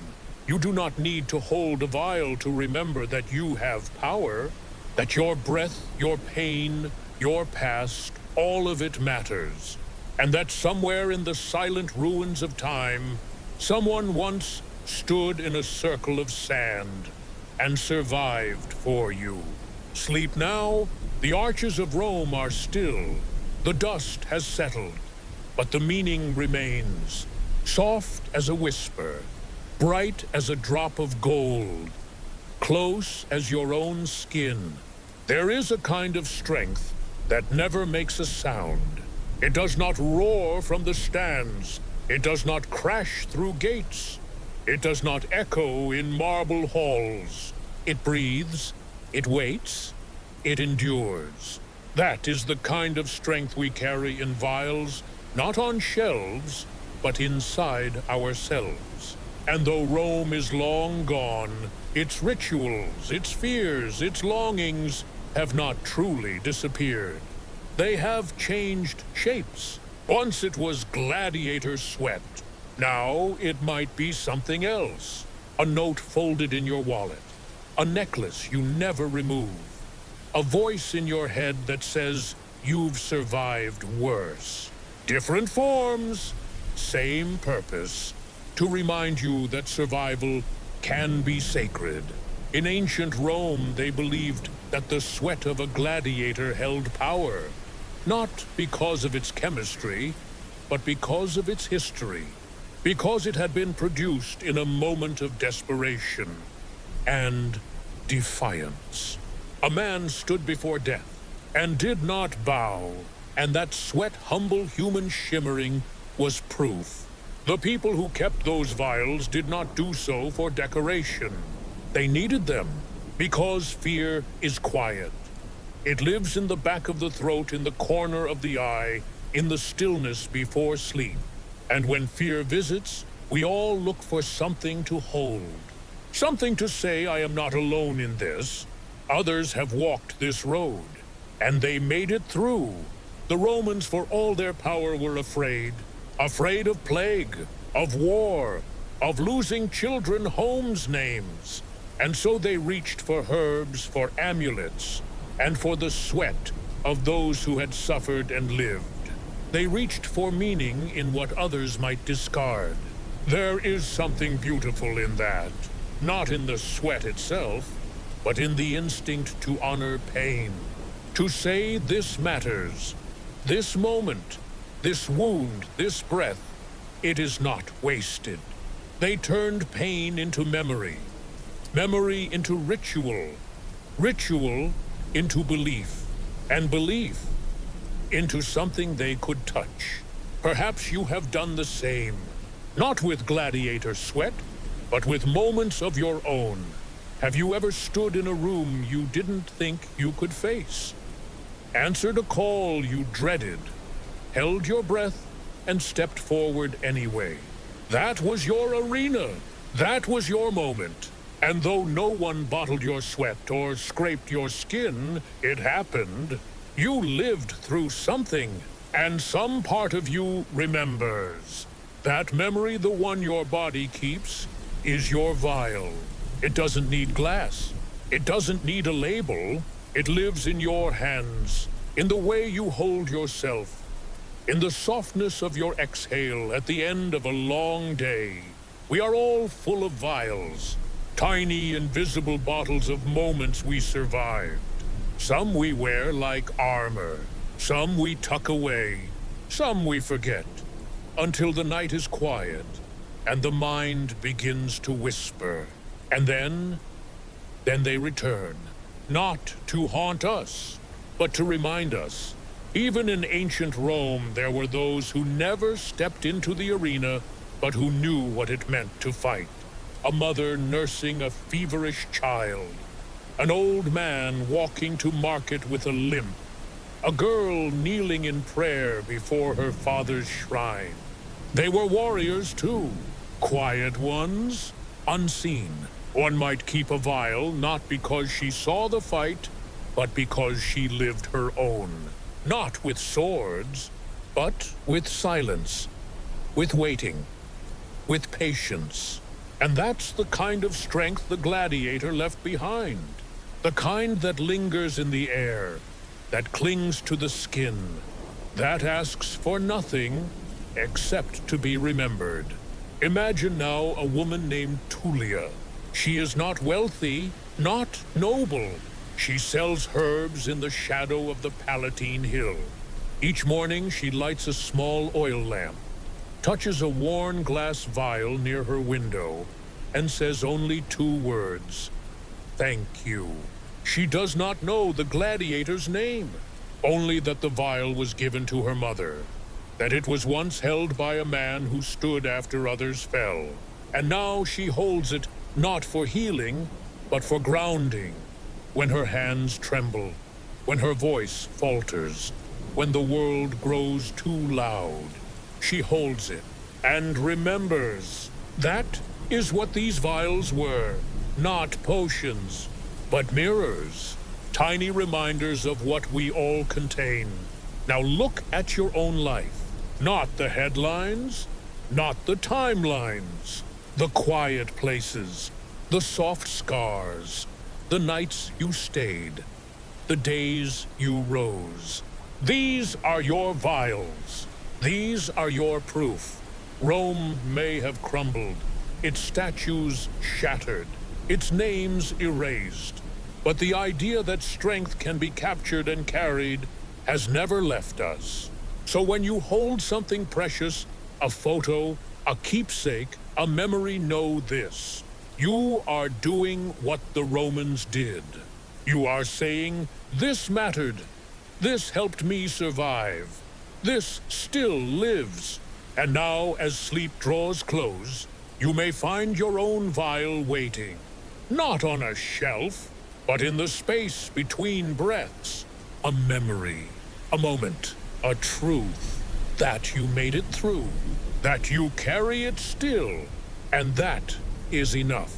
Speaker 1: You do not need to hold a vial to remember that you have power, that your breath, your pain, your past, all of it matters, and that somewhere in the silent ruins of time, someone once stood in a circle of sand and survived for you. Sleep now. The arches of Rome are still. The dust has settled, but the meaning remains, soft as a whisper, bright as a drop of gold, close as your own skin. There is a kind of strength that never makes a sound. It does not roar from the stands. It does not crash through gates. It does not echo in marble halls. It breathes, it waits, it endures. That is the kind of strength we carry in vials, not on shelves, but inside ourselves. And though Rome is long gone, its rituals, its fears, its longings have not truly disappeared. They have changed shapes. Once it was gladiator sweat. Now it might be something else. A note folded in your wallet. A necklace you never remove. A voice in your head that says you've survived worse. Different forms, same purpose. To remind you that survival can be sacred. In ancient Rome, they believed that the sweat of a gladiator held power, not because of its chemistry, but because of its history, because it had been produced in a moment of desperation and defiance. A man stood before death and did not bow, and that sweat, humble human shimmering, was proof. The people who kept those vials did not do so for decoration. They needed them because fear is quiet. It lives in the back of the throat, in the corner of the eye, in the stillness before sleep. And when fear visits, we all look for something to hold. Something to say, I am not alone in this. Others have walked this road, and they made it through. The Romans, for all their power, were afraid. Afraid of plague, of war, of losing children, homes' names. And so they reached for herbs, for amulets, and for the sweat of those who had suffered and lived. They reached for meaning in what others might discard. There is something beautiful in that, not in the sweat itself, but in the instinct to honor pain, to say this matters, this moment, this wound, this breath, it is not wasted. They turned pain into memory, memory into ritual, ritual into belief, and belief into something they could touch. Perhaps you have done the same, not with gladiator sweat, but with moments of your own. Have you ever stood in a room you didn't think you could face? Answered a call you dreaded, held your breath, and stepped forward anyway. That was your arena. That was your moment. And though no one bottled your sweat or scraped your skin, it happened. You lived through something, and some part of you remembers. That memory, the one your body keeps, is your vial. It doesn't need glass. It doesn't need a label. It lives in your hands, in the way you hold yourself, in the softness of your exhale at the end of a long day. We are all full of vials, tiny invisible bottles of moments we survived. Some we wear like armor, some we tuck away, some we forget, until the night is quiet and the mind begins to whisper. And then they return, not to haunt us, but to remind us Even in ancient Rome, there were those who never stepped into the arena, but who knew what it meant to fight. A mother nursing a feverish child, an old man walking to market with a limp, a girl kneeling in prayer before her father's shrine. They were warriors too, quiet ones, unseen. One might keep a vial not because she saw the fight, but because she lived her own. Not with swords, but with silence, with waiting, with patience. And that's the kind of strength the gladiator left behind. The kind that lingers in the air, that clings to the skin, that asks for nothing except to be remembered. Imagine now a woman named Tullia. She is not wealthy, not noble. She sells herbs in the shadow of the Palatine Hill. Each morning she lights a small oil lamp, touches a worn glass vial near her window, and says only 2 words: "Thank you." She does not know the gladiator's name, only that the vial was given to her mother, that it was once held by a man who stood after others fell, and now she holds it not for healing, but for grounding. When her hands tremble, when her voice falters, when the world grows too loud, she holds it and remembers. That is what these vials were, not potions, but mirrors, tiny reminders of what we all contain. Now look at your own life, not the headlines, not the timelines, the quiet places, the soft scars, the nights you stayed, the days you rose. These are your vials. These are your proof. Rome may have crumbled, its statues shattered, its names erased, but the idea that strength can be captured and carried has never left us. So when you hold something precious, a photo, a keepsake, a memory, know this: you are doing what the Romans did. You are saying, "This mattered. This helped me survive. This still lives." And now, as sleep draws close, you may find your own vial waiting, not on a shelf, but in the space between breaths. A memory, a moment, a truth, that you made it through, that you carry it still, and that is enough.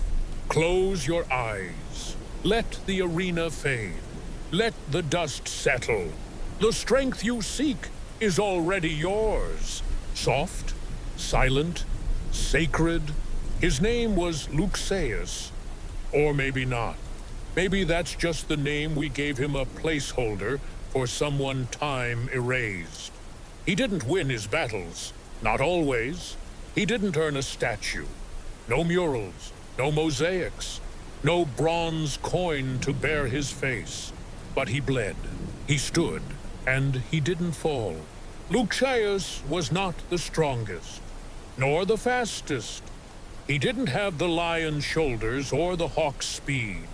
Speaker 1: Close your eyes. Let the arena fade. Let the dust settle. The strength you seek is already yours. Soft, silent, sacred. His name was Luxeus. Or maybe not. Maybe that's just the name we gave him, a placeholder for someone time erased. He didn't win his battles. Not always. He didn't earn a statue. No murals, no mosaics, no bronze coin to bear his face. But he bled. He stood. And he didn't fall. Luxeus was not the strongest, nor the fastest. He didn't have the lion's shoulders or the hawk's speed.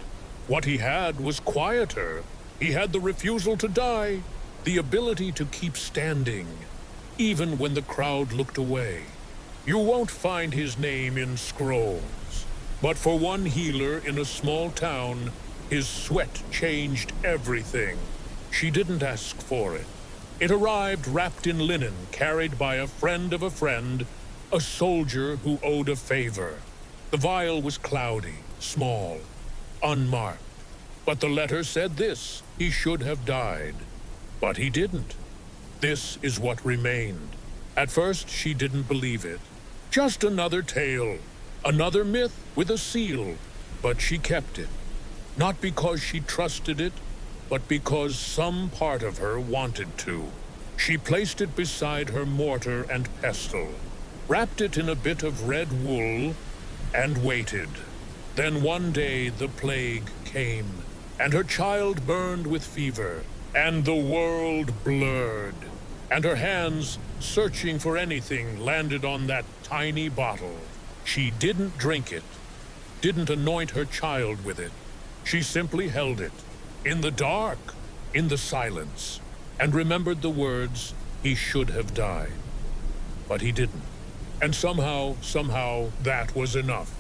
Speaker 1: What he had was quieter. He had the refusal to die, the ability to keep standing, even when the crowd looked away. You won't find his name in scrolls, but for one healer in a small town, his sweat changed everything. She didn't ask for it. It arrived wrapped in linen, carried by a friend of a friend, a soldier who owed a favor. The vial was cloudy, small, unmarked. But the letter said this: he should have died. But he didn't. This is what remained. At first, she didn't believe it. Just another tale, another myth with a seal. But she kept it. Not because she trusted it, but because some part of her wanted to. She placed it beside her mortar and pestle, wrapped it in a bit of red wool, and waited. Then one day the plague came, and her child burned with fever, and the world blurred, and her hands, searching for anything, landed on that tiny bottle. She didn't drink it, didn't anoint her child with it. She simply held it. In the dark, in the silence. and remembered the words, he should have died. But he didn't. And somehow, that was enough.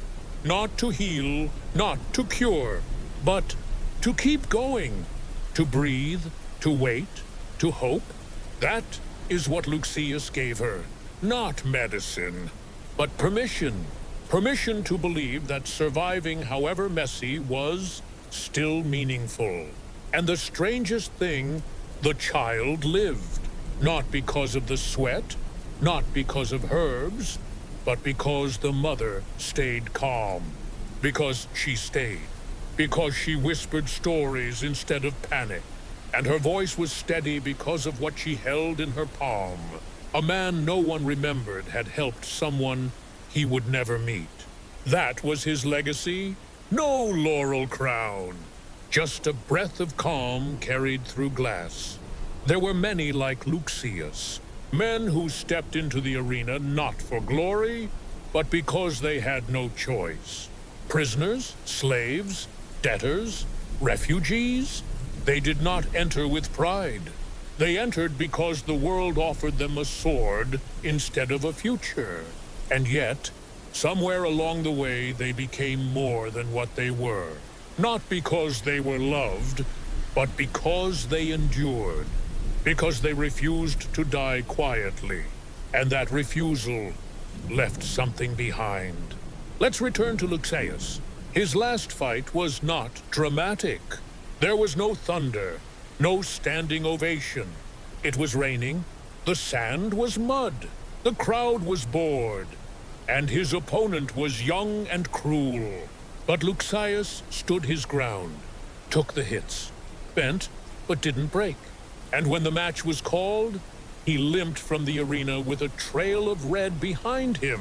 Speaker 1: Not to heal, not to cure, but to keep going, to breathe, to wait, to hope. That is what Lucius gave her. Not medicine, but permission. Permission to believe that surviving, however messy, was still meaningful. And the strangest thing, the child lived. Not because of the sweat, not because of herbs, but because the mother stayed calm. Because she stayed. Because she whispered stories instead of panic. And her voice was steady because of what she held in her palm. A man no one remembered had helped someone he would never meet. That was his legacy. No laurel crown. Just a breath of calm carried through glass. There were many like Lucius. Men who stepped into the arena not for glory, but because they had no choice. Prisoners, slaves, debtors, refugees. They did not enter with pride. They entered because the world offered them a sword instead of a future. And yet, somewhere along the way, they became more than what they were. Not because they were loved, but because they endured. Because they refused to die quietly. And that refusal left something behind. Let's return to Lucius. His last fight was not dramatic. There was no thunder, no standing ovation. It was raining, the sand was mud, the crowd was bored, and his opponent was young and cruel. But Lucius stood his ground, took the hits, bent but didn't break. And when the match was called, he limped from the arena with a trail of red behind him.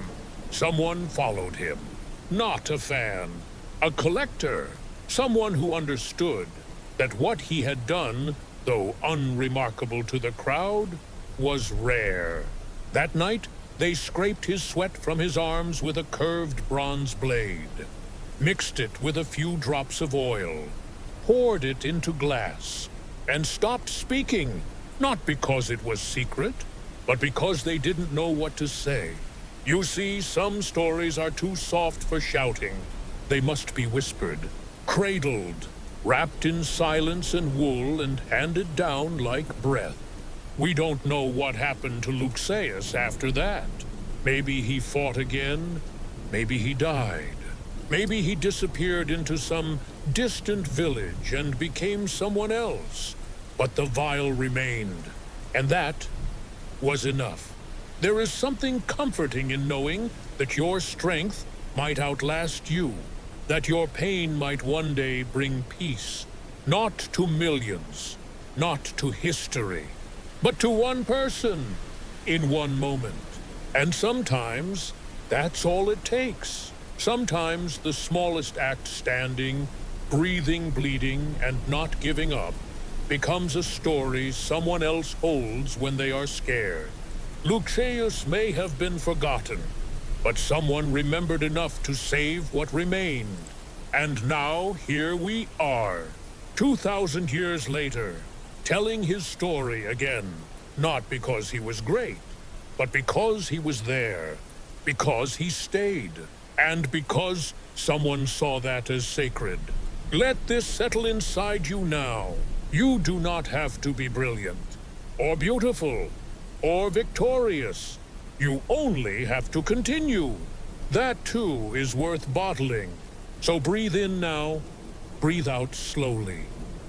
Speaker 1: Someone followed him. Not a fan, a collector, someone who understood that what he had done, though unremarkable to the crowd, was rare. That night, they scraped his sweat from his arms with a curved bronze blade, mixed it with a few drops of oil, poured it into glass, and stopped speaking, not because it was secret, but because they didn't know what to say. You see, some stories are too soft for shouting. They must be whispered, cradled, wrapped in silence and wool and handed down like breath. We don't know what happened to Lucius after that. Maybe he fought again. Maybe he died. Maybe he disappeared into some distant village and became someone else. But the vial remained, and that was enough. There is something comforting in knowing that your strength might outlast you, that your pain might one day bring peace, not to millions, not to history, but to one person, in one moment. And sometimes, that's all it takes. Sometimes the smallest act standing, breathing, bleeding, and not giving up becomes a story someone else holds when they are scared. Lucius may have been forgotten, but someone remembered enough to save what remained. And now here we are, 2,000 years later, telling his story again, not because he was great, but because he was there, because he stayed, and because someone saw that as sacred. Let this settle inside you now. You do not have to be brilliant, or beautiful, or victorious. You only have to continue. That too is worth bottling. So breathe in now, breathe out slowly.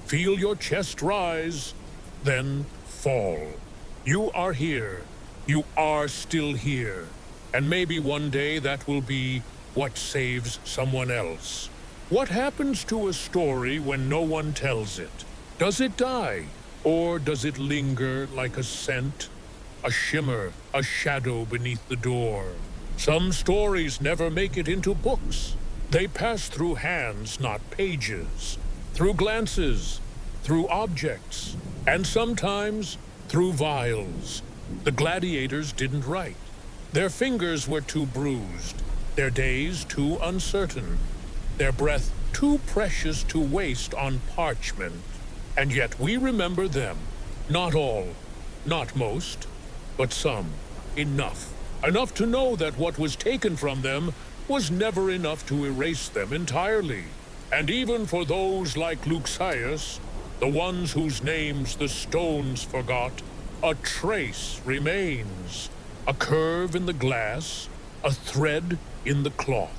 Speaker 1: Feel your chest rise, then fall. You are here. You are still here. And maybe one day that will be what saves someone else. What happens to a story when no one tells it? Does it die? Or does it linger like a scent? A shimmer, a shadow beneath the door. Some stories never make it into books. They pass through hands, not pages. Through glances, through objects, and sometimes through vials. The gladiators didn't write. Their fingers were too bruised, their days too uncertain, their breath too precious to waste on parchment. And yet we remember them, Not all, not most, but some. Enough. Enough to know that what was taken from them was never enough to erase them entirely. And even for those like Luxius, the ones whose names the stones forgot, a trace remains. A curve in the glass, a thread in the cloth.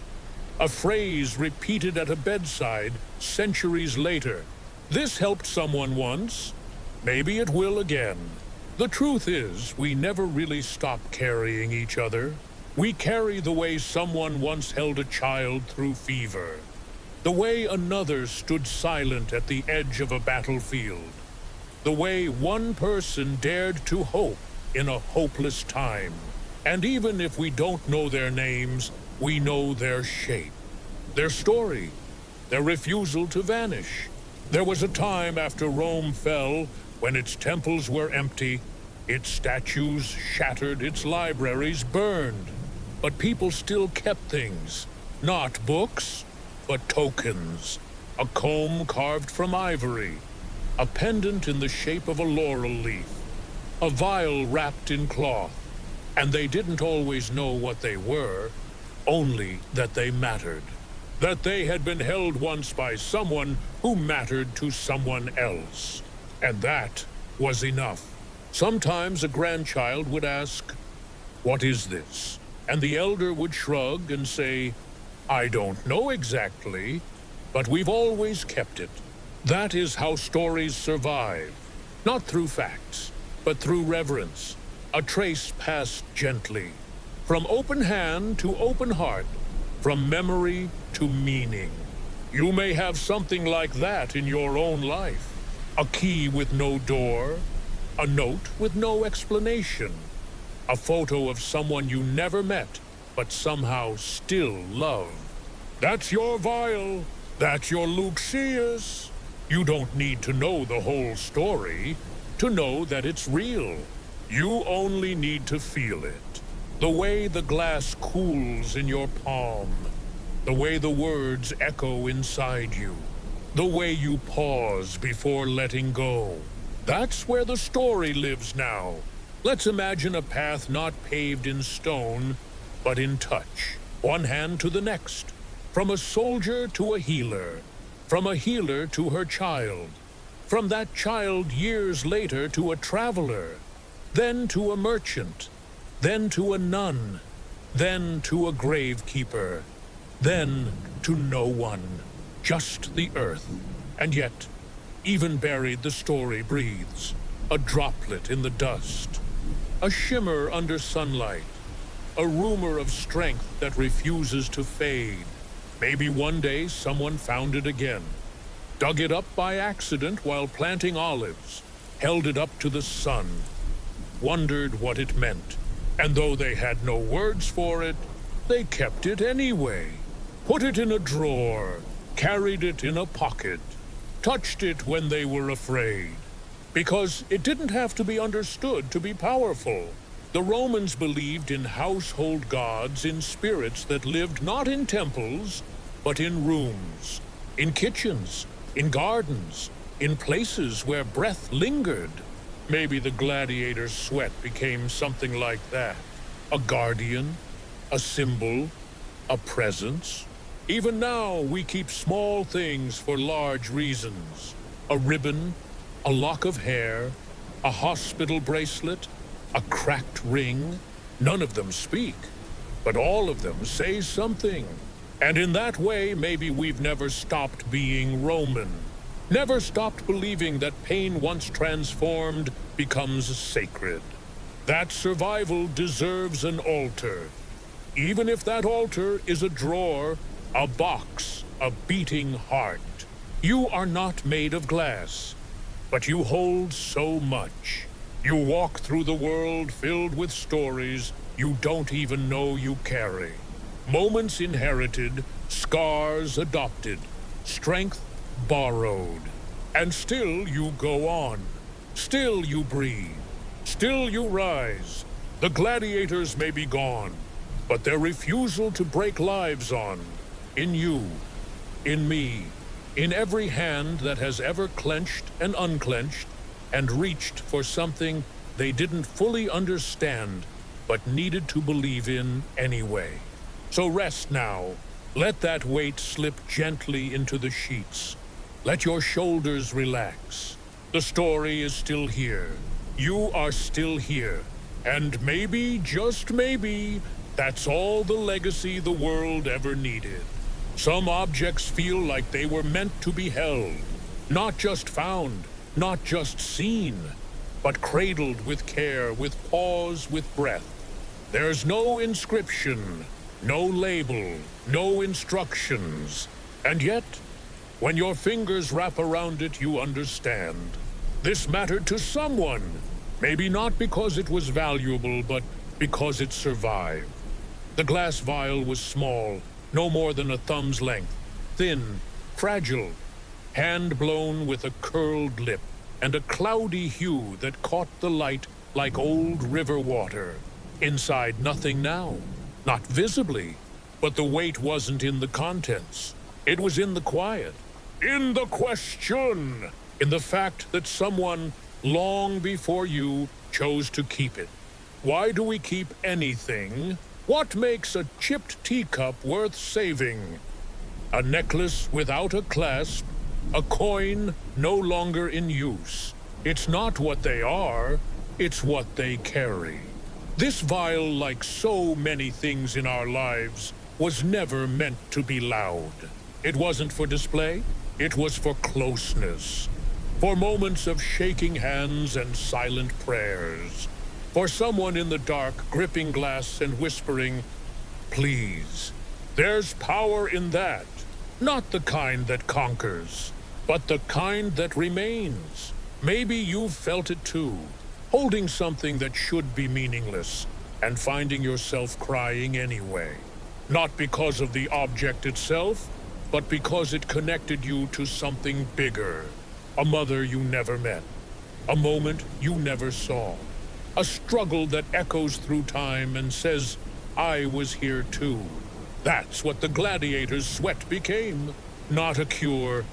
Speaker 1: A phrase repeated at a bedside centuries later. This helped someone once. Maybe it will again. The truth is, we never really stop carrying each other. We carry the way someone once held a child through fever. The way another stood silent at the edge of a battlefield. The way one person dared to hope in a hopeless time. And even if we don't know their names, we know their shape, their story, their refusal to vanish. There was a time after Rome fell when its temples were empty, its statues shattered, its libraries burned. But people still kept things, not books, but tokens. A comb carved from ivory, a pendant in the shape of a laurel leaf, a vial wrapped in cloth. And they didn't always know what they were, only that they mattered. That they had been held once by someone who mattered to someone else. And that was enough. Sometimes a grandchild would ask, "What is this?" And the elder would shrug and say, "I don't know exactly, but we've always kept it." That is how stories survive, not through facts, but through reverence. A trace passed gently, from open hand to open heart, from memory to meaning. You may have something like that in your own life. A key with no door, a note with no explanation, a photo of someone you never met, but somehow still love. That's your vial. That's your Luxius. You don't need to know the whole story to know that it's real. You only need to feel it. The way the glass cools in your palm. The way the words echo inside you. The way you pause before letting go. That's where the story lives now. Let's imagine a path not paved in stone, but in touch. One hand to the next. From a soldier to a healer. From a healer to her child. From that child years later to a traveler. Then to a merchant. Then to a nun. Then to a gravekeeper. Then to no one. Just the earth. And yet, even buried, the story breathes. A droplet in the dust. A shimmer under sunlight. A rumor of strength that refuses to fade. Maybe one day someone found it again. Dug it up by accident while planting olives. Held it up to the sun. Wondered what it meant. And though they had no words for it, they kept it anyway. Put it in a drawer. Carried it in a pocket. Touched it when they were afraid. Because it didn't have to be understood to be powerful. The Romans believed in household gods, in spirits that lived not in temples, but in rooms, in kitchens, in gardens, in places where breath lingered. Maybe the gladiator's sweat became something like that. A guardian, a symbol, a presence. Even now, we keep small things for large reasons. A ribbon, a lock of hair, a hospital bracelet, a cracked ring. None of them speak, but all of them say something. And in that way, maybe we've never stopped being Roman. Never stopped believing that pain once transformed becomes sacred. That survival deserves an altar. Even if that altar is a drawer, a box, a beating heart. You are not made of glass, but you hold so much. You walk through the world filled with stories you don't even know you carry. Moments inherited, scars adopted, strength borrowed. And still you go on. Still you breathe. Still you rise. The gladiators may be gone, but their refusal to break lives on. In you, in me, in every hand that has ever clenched and unclenched, and reached for something they didn't fully understand, but needed to believe in anyway. So rest now. Let that weight slip gently into the sheets. Let your shoulders relax. The story is still here. You are still here. And maybe, just maybe, that's all the legacy the world ever needed. Some objects feel like they were meant to be held, not just found, not just seen, but cradled with care, with pause, with breath. There's no inscription, no label, no instructions. And yet, when your fingers wrap around it, you understand. This mattered to someone, maybe not because it was valuable, but because it survived. The glass vial was small, no more than a thumb's length, thin, fragile, hand-blown with a curled lip and a cloudy hue that caught the light like old river water. Inside, nothing now, not visibly, but the weight wasn't in the contents. It was in the quiet, in the question, in the fact that someone long before you chose to keep it. Why do we keep anything? What makes a chipped teacup worth saving? A necklace without a clasp, a coin no longer in use. It's not what they are, it's what they carry. This vial, like so many things in our lives, was never meant to be loud. It wasn't for display, it was for closeness. For moments of shaking hands and silent prayers. For someone in the dark gripping glass and whispering, "Please." There's power in that. Not the kind that conquers, but the kind that remains. Maybe you've felt it too. Holding something that should be meaningless and finding yourself crying anyway. Not because of the object itself, but because it connected you to something bigger. A mother you never met. A moment you never saw. A struggle that echoes through time and says, "I was here too." That's what the gladiator's sweat became. Not a cure,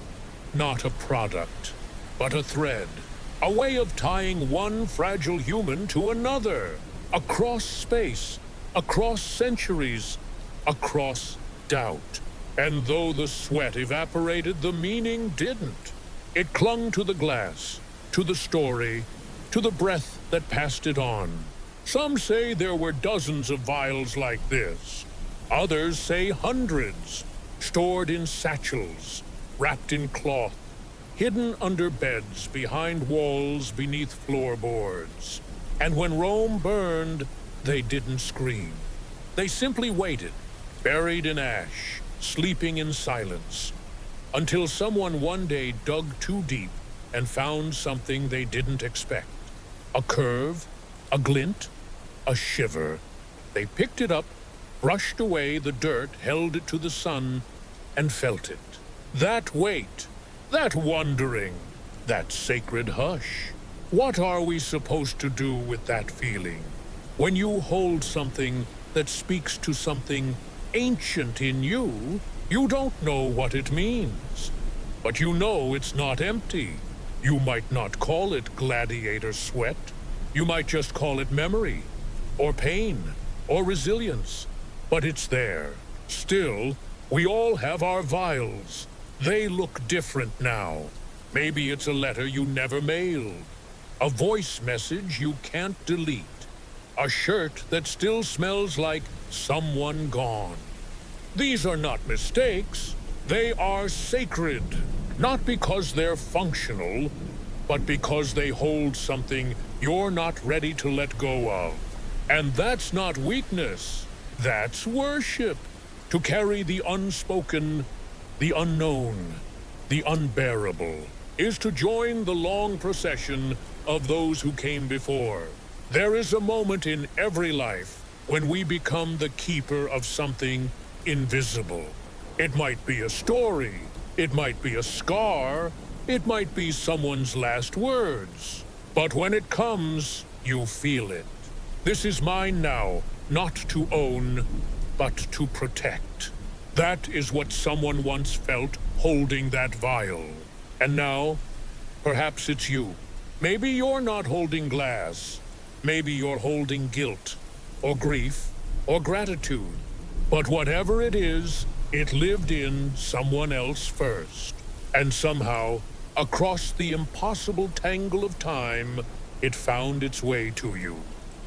Speaker 1: not a product, but a thread. A way of tying one fragile human to another. Across space, across centuries, across doubt. And though the sweat evaporated, the meaning didn't. It clung to the glass, to the story, to the breath that passed it on. Some say there were dozens of vials like this. Others say hundreds, stored in satchels, wrapped in cloth, hidden under beds, behind walls, beneath floorboards. And when Rome burned, they didn't scream. They simply waited, buried in ash, sleeping in silence, until someone one day dug too deep and found something they didn't expect. A curve, a glint, a shiver. They picked it up, brushed away the dirt, held it to the sun, and felt it. That weight, that wondering, that sacred hush. What are we supposed to do with that feeling? When you hold something that speaks to something ancient in you, you don't know what it means. But you know it's not empty. You might not call it gladiator sweat. You might just call it memory, or pain, or resilience. But it's there. Still, we all have our vials. They look different now. Maybe it's a letter you never mailed, a voice message you can't delete, a shirt that still smells like someone gone. These are not mistakes. They are sacred. Not because they're functional, but because they hold something you're not ready to let go of. And that's not weakness. That's worship. To carry the unspoken, the unknown, the unbearable, is to join the long procession of those who came before. There is a moment in every life when we become the keeper of something invisible. It might be a story, it might be a scar, it might be someone's last words. But when it comes, you feel it. This is mine now, not to own, but to protect. That is what someone once felt holding that vial. And now, perhaps it's you. Maybe you're not holding glass. Maybe you're holding guilt, or grief, or gratitude. But whatever it is, it lived in someone else first. And somehow, across the impossible tangle of time, it found its way to you.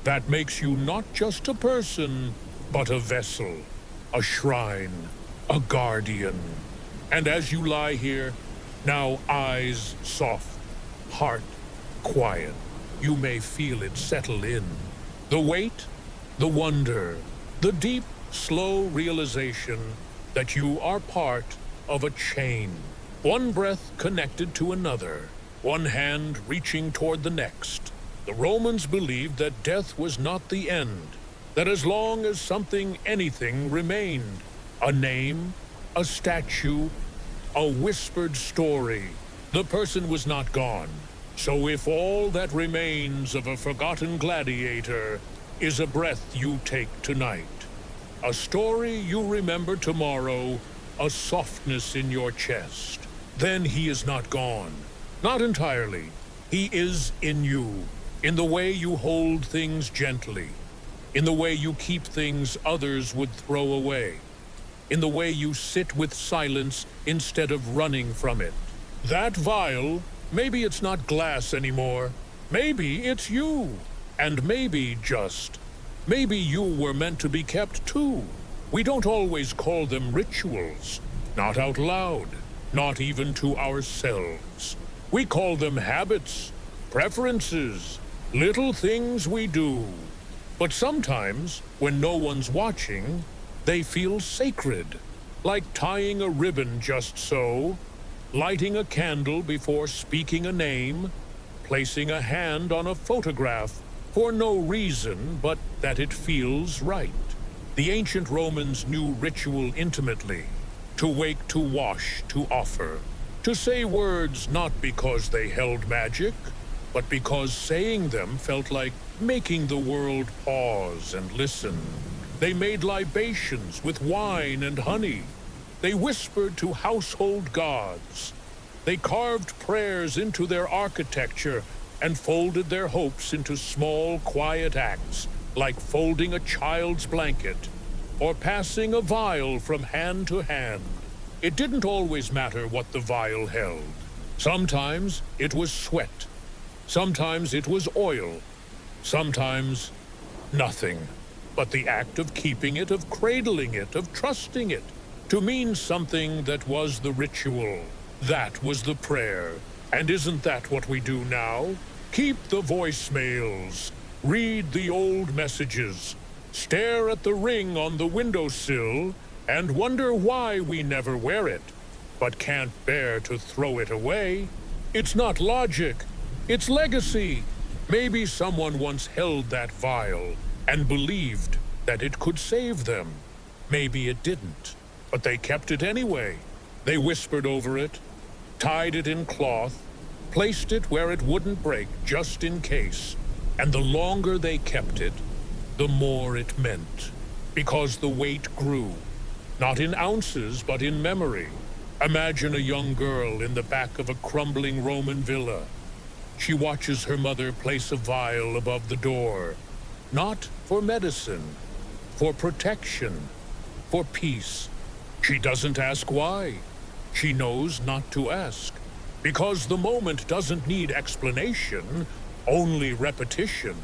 Speaker 1: That makes you not just a person, but a vessel, a shrine, a guardian. And as you lie here, now eyes soft, heart quiet, you may feel it settle in. The weight, the wonder, the deep, slow realization that you are part of a chain. One breath connected to another, one hand reaching toward the next. The Romans believed that death was not the end, that as long as something, anything remained, a name, a statue, a whispered story, the person was not gone. So if all that remains of a forgotten gladiator is a breath you take tonight, a story you remember tomorrow, a softness in your chest, then he is not gone. Not entirely. He is in you, in the way you hold things gently, in the way you keep things others would throw away, in the way you sit with silence instead of running from it. That vial, maybe it's not glass anymore. Maybe it's you. And maybe you were meant to be kept too. We don't always call them rituals. Not out loud. Not even to ourselves. We call them habits, preferences, little things we do. But sometimes, when no one's watching, they feel sacred. Like tying a ribbon just so, lighting a candle before speaking a name, placing a hand on a photograph for no reason but that it feels right. The ancient Romans knew ritual intimately. To wake, to wash, to offer. To say words not because they held magic, but because saying them felt like making the world pause and listen. They made libations with wine and honey. They whispered to household gods. They carved prayers into their architecture and folded their hopes into small, quiet acts, like folding a child's blanket or passing a vial from hand to hand. It didn't always matter what the vial held. Sometimes it was sweat. Sometimes it was oil. Sometimes nothing. But the act of keeping it, of cradling it, of trusting it, to mean something that was the ritual. That was the prayer. And isn't that what we do now? Keep the voicemails. Read the old messages. Stare at the ring on the windowsill and wonder why we never wear it, but can't bear to throw it away. It's not logic. It's legacy. Maybe someone once held that vial and believed that it could save them. Maybe it didn't, but they kept it anyway. They whispered over it, tied it in cloth, placed it where it wouldn't break just in case. And the longer they kept it, the more it meant. Because the weight grew, not in ounces, but in memory. Imagine a young girl in the back of a crumbling Roman villa. She watches her mother place a vial above the door, not for medicine, for protection, for peace. She doesn't ask why. She knows not to ask, because the moment doesn't need explanation, only repetition,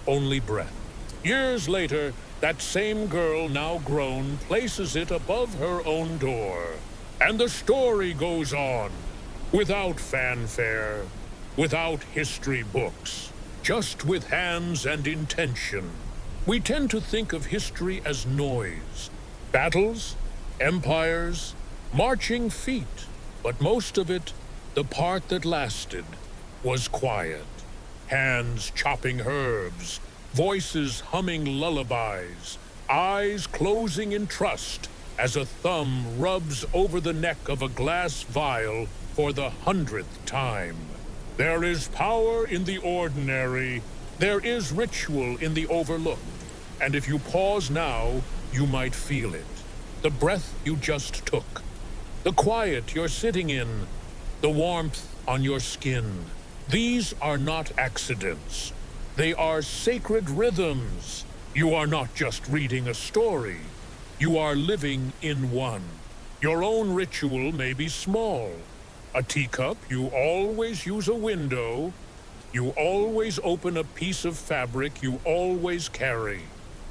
Speaker 1: only breath. Years later, that same girl, now grown, places it above her own door. And the story goes on, without fanfare, without history books, just with hands and intention. We tend to think of history as noise, battles, empires, marching feet, but most of it, the part that lasted, was quiet. Hands chopping herbs, voices humming lullabies, eyes closing in trust as a thumb rubs over the neck of a glass vial for the 100th time. There is power in the ordinary. There is ritual in the overlooked. And if you pause now, you might feel it. The breath you just took. The quiet you're sitting in. The warmth on your skin. These are not accidents. They are sacred rhythms. You are not just reading a story. You are living in one. Your own ritual may be small. A teacup, you always use a window. You always open a piece of fabric you always carry.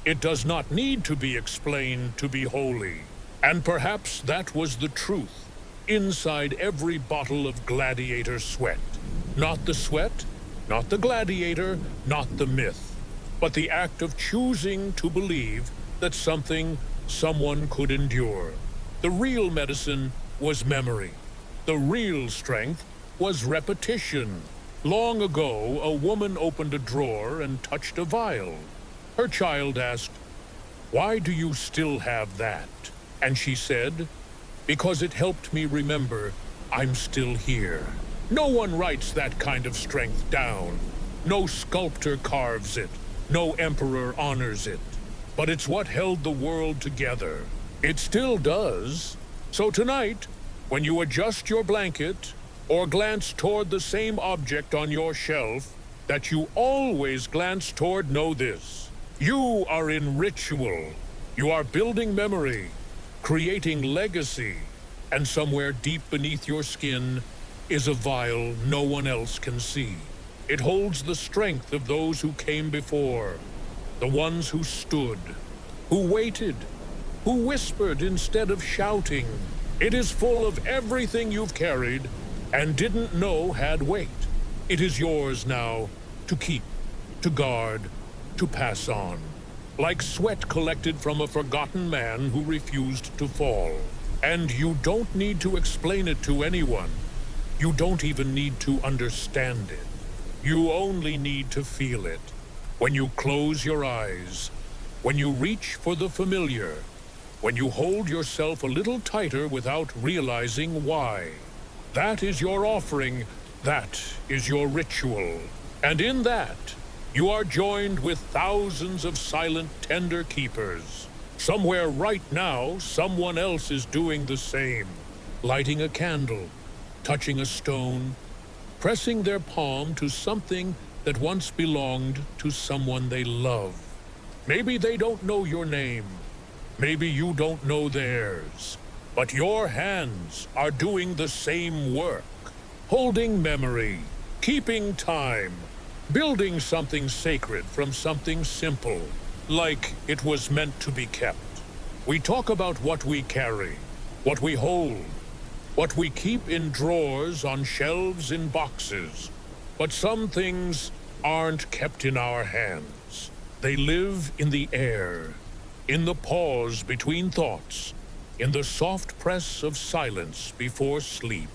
Speaker 1: It does not need to be explained to be holy. And perhaps that was the truth inside every bottle of gladiator sweat. Not the sweat, not the gladiator, not the myth, but the act of choosing to believe that someone could endure. The real medicine was memory. The real strength was repetition. Long ago, a woman opened a drawer and touched a vial. Her child asked, "Why do you still have that?" And she said, "Because it helped me remember I'm still here." No one writes that kind of strength down. No sculptor carves it. No emperor honors it. But it's what held the world together. It still does. So tonight, when you adjust your blanket or glance toward the same object on your shelf that you always glance toward, know this. You are in ritual. You are building memory, creating legacy, and somewhere deep beneath your skin is a vial no one else can see. It holds the strength of those who came before, the ones who stood, who waited, who whispered instead of shouting. It is full of everything you've carried and didn't know had weight. It is yours now to keep, to guard, to pass on. Like sweat collected from a forgotten man who refused to fall. And you don't need to explain it to anyone. You don't even need to understand it. You only need to feel it. When you close your eyes, when you reach for the familiar, when you hold yourself a little tighter without realizing why. That is your offering. That is your ritual. And in that, you are joined with thousands of silent, tender keepers. Somewhere right now, someone else is doing the same. Lighting a candle, touching a stone, pressing their palm to something that once belonged to someone they love. Maybe they don't know your name. Maybe you don't know theirs. But your hands are doing the same work. Holding memory, keeping time, building something sacred from something simple, like it was meant to be kept. We talk about what we carry, what we hold, what we keep in drawers, on shelves, in boxes. But some things aren't kept in our hands. They live in the air, in the pause between thoughts, in the soft press of silence before sleep.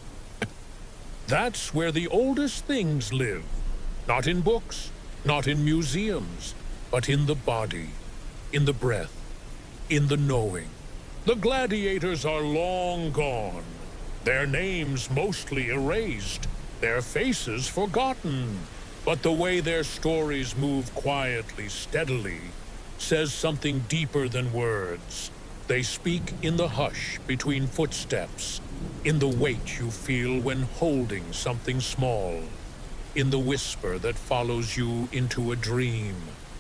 Speaker 1: That's where the oldest things live. Not in books, not in museums, but in the body, in the breath, in the knowing. The gladiators are long gone. Their names mostly erased, their faces forgotten. But the way their stories move quietly, steadily, says something deeper than words. They speak in the hush between footsteps, in the weight you feel when holding something small, in the whisper that follows you into a dream.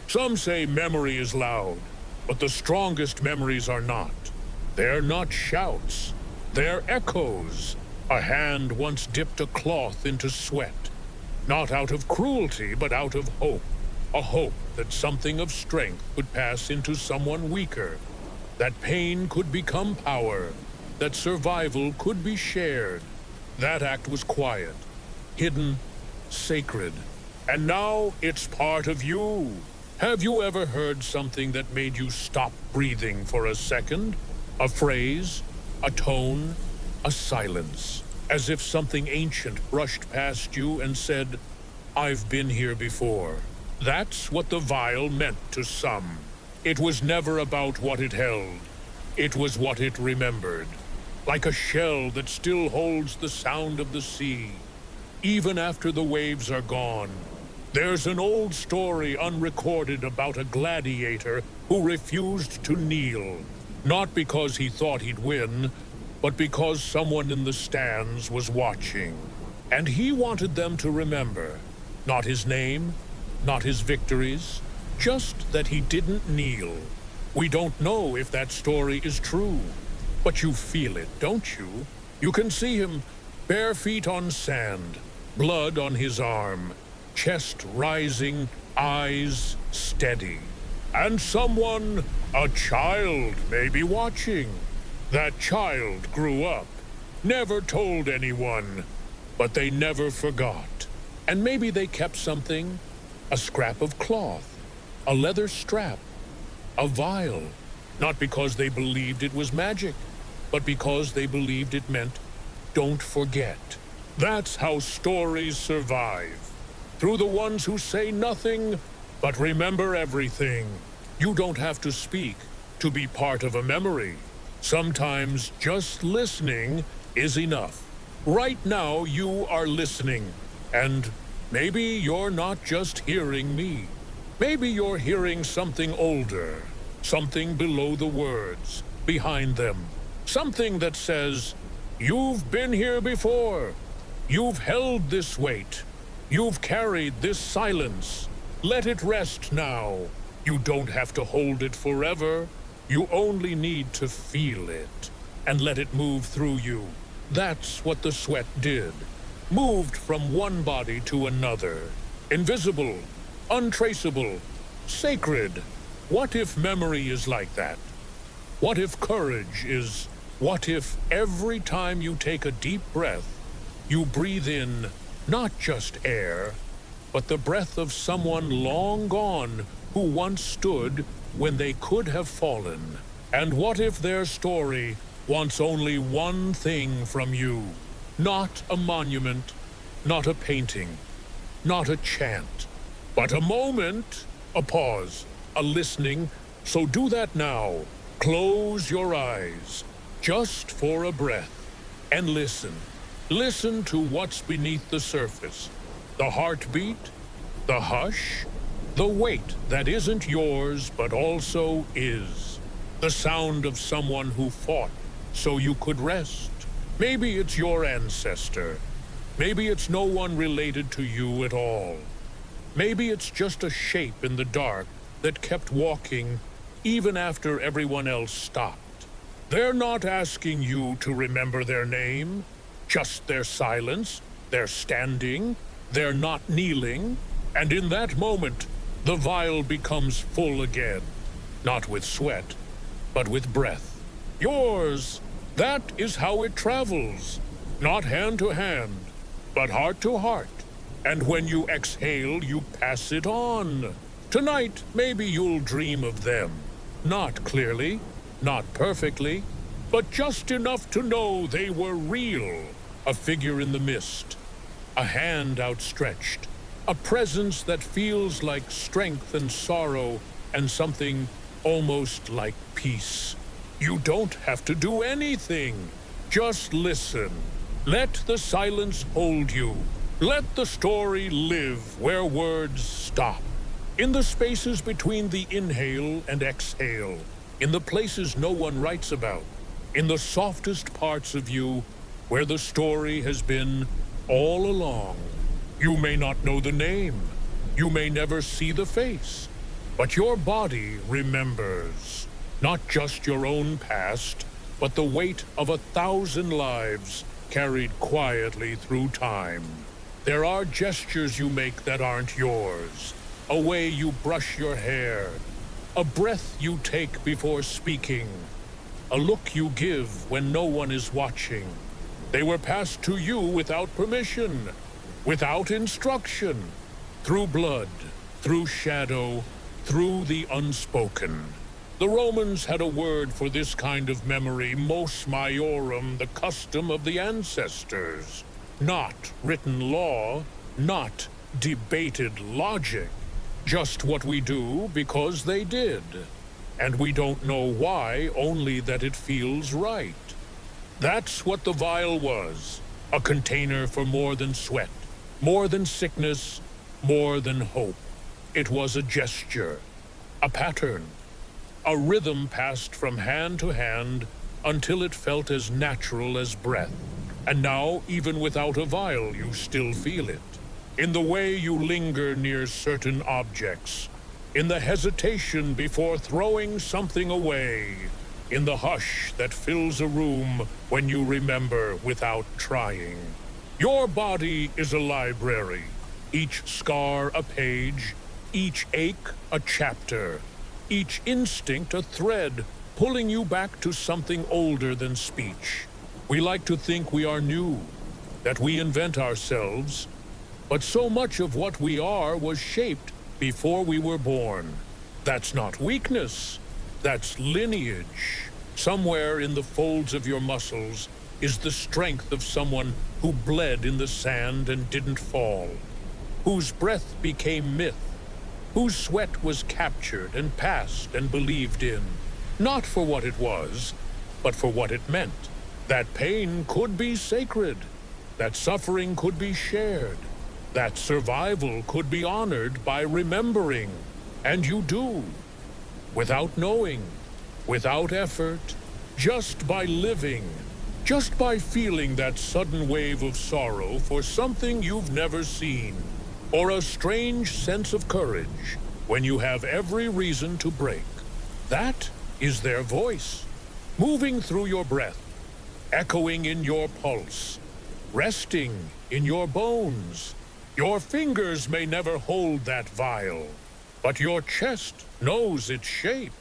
Speaker 1: Some say memory is loud, but the strongest memories are not. They're not shouts. They're echoes. A hand once dipped a cloth into sweat, not out of cruelty, but out of hope. A hope that something of strength could pass into someone weaker, that pain could become power, that survival could be shared. That act was quiet, hidden, sacred, and now it's part of you. Have you ever heard something that made you stop breathing for a second? A phrase? A tone, a silence, as if something ancient brushed past you and said, "I've been here before." That's what the vial meant to some. It was never about what it held. It was what it remembered. Like a shell that still holds the sound of the sea, even after the waves are gone. There's an old story unrecorded about a gladiator who refused to kneel. Not because he thought he'd win, but because someone in the stands was watching. And he wanted them to remember, not his name, not his victories, just that he didn't kneel. We don't know if that story is true, but you feel it, don't you? You can see him, bare feet on sand, blood on his arm, chest rising, eyes steady. And someone, a child, may be watching. That child grew up, never told anyone, but they never forgot. And maybe they kept something, a scrap of cloth, a leather strap, a vial, not because they believed it was magic, but because they believed it meant, don't forget. That's how stories survive. Through the ones who say nothing, but remember everything. You don't have to speak to be part of a memory. Sometimes just listening is enough. Right now you are listening, and maybe you're not just hearing me. Maybe you're hearing something older, something below the words, behind them. Something that says, you've been here before. You've held this weight. You've carried this silence. Let it rest now. You don't have to hold it forever. You only need to feel it and let it move through you. That's what the sweat did. Moved from one body to another. Invisible, untraceable, sacred. What if memory is like that? What if courage is? What if every time you take a deep breath, you breathe in not just air, but the breath of someone long gone who once stood when they could have fallen? And what if their story wants only one thing from you? Not a monument, not a painting, not a chant, but a moment, a pause, a listening. So do that now. Close your eyes, just for a breath, and listen. Listen to what's beneath the surface. The heartbeat, the hush, the weight that isn't yours but also is. The sound of someone who fought so you could rest. Maybe it's your ancestor. Maybe it's no one related to you at all. Maybe it's just a shape in the dark that kept walking even after everyone else stopped. They're not asking you to remember their name, just their silence, their standing, their not kneeling. And in that moment, the vial becomes full again, not with sweat, but with breath. Yours. That is how it travels, not hand to hand, but heart to heart. And when you exhale, you pass it on. Tonight, maybe you'll dream of them. Not clearly, not perfectly, but just enough to know they were real. A figure in the mist, a hand outstretched, a presence that feels like strength and sorrow and something almost like peace. You don't have to do anything. Just listen. Let the silence hold you. Let the story live where words stop. In the spaces between the inhale and exhale. In the places no one writes about. In the softest parts of you where the story has been all along. You may not know the name. You may never see the face. But your body remembers. Not just your own past, but the weight of 1,000 lives carried quietly through time. There are gestures you make that aren't yours. A way you brush your hair. A breath you take before speaking. A look you give when no one is watching. They were passed to you without permission, without instruction, through blood, through shadow, through the unspoken. The Romans had a word for this kind of memory, mos maiorum, the custom of the ancestors. Not written law, not debated logic. Just what we do because they did. And we don't know why, only that it feels right. That's what the vial was. A container for more than sweat, more than sickness, more than hope. It was a gesture, a pattern, a rhythm passed from hand to hand until it felt as natural as breath. And now, even without a vial, you still feel it. In the way you linger near certain objects, in the hesitation before throwing something away, in the hush that fills a room when you remember without trying. Your body is a library, each scar a page, each ache a chapter, each instinct a thread pulling you back to something older than speech. We like to think we are new, that we invent ourselves, but so much of what we are was shaped before we were born. That's not weakness, that's lineage. Somewhere in the folds of your muscles is the strength of someone who bled in the sand and didn't fall, whose breath became myth, whose sweat was captured and passed and believed in, not for what it was, but for what it meant. That pain could be sacred, that suffering could be shared, that survival could be honored by remembering. And you do, without knowing, without effort, just by living, just by feeling that sudden wave of sorrow for something you've never seen, or a strange sense of courage when you have every reason to break. That is their voice, moving through your breath, echoing in your pulse, resting in your bones. Your fingers may never hold that vial, but your chest knows its shape.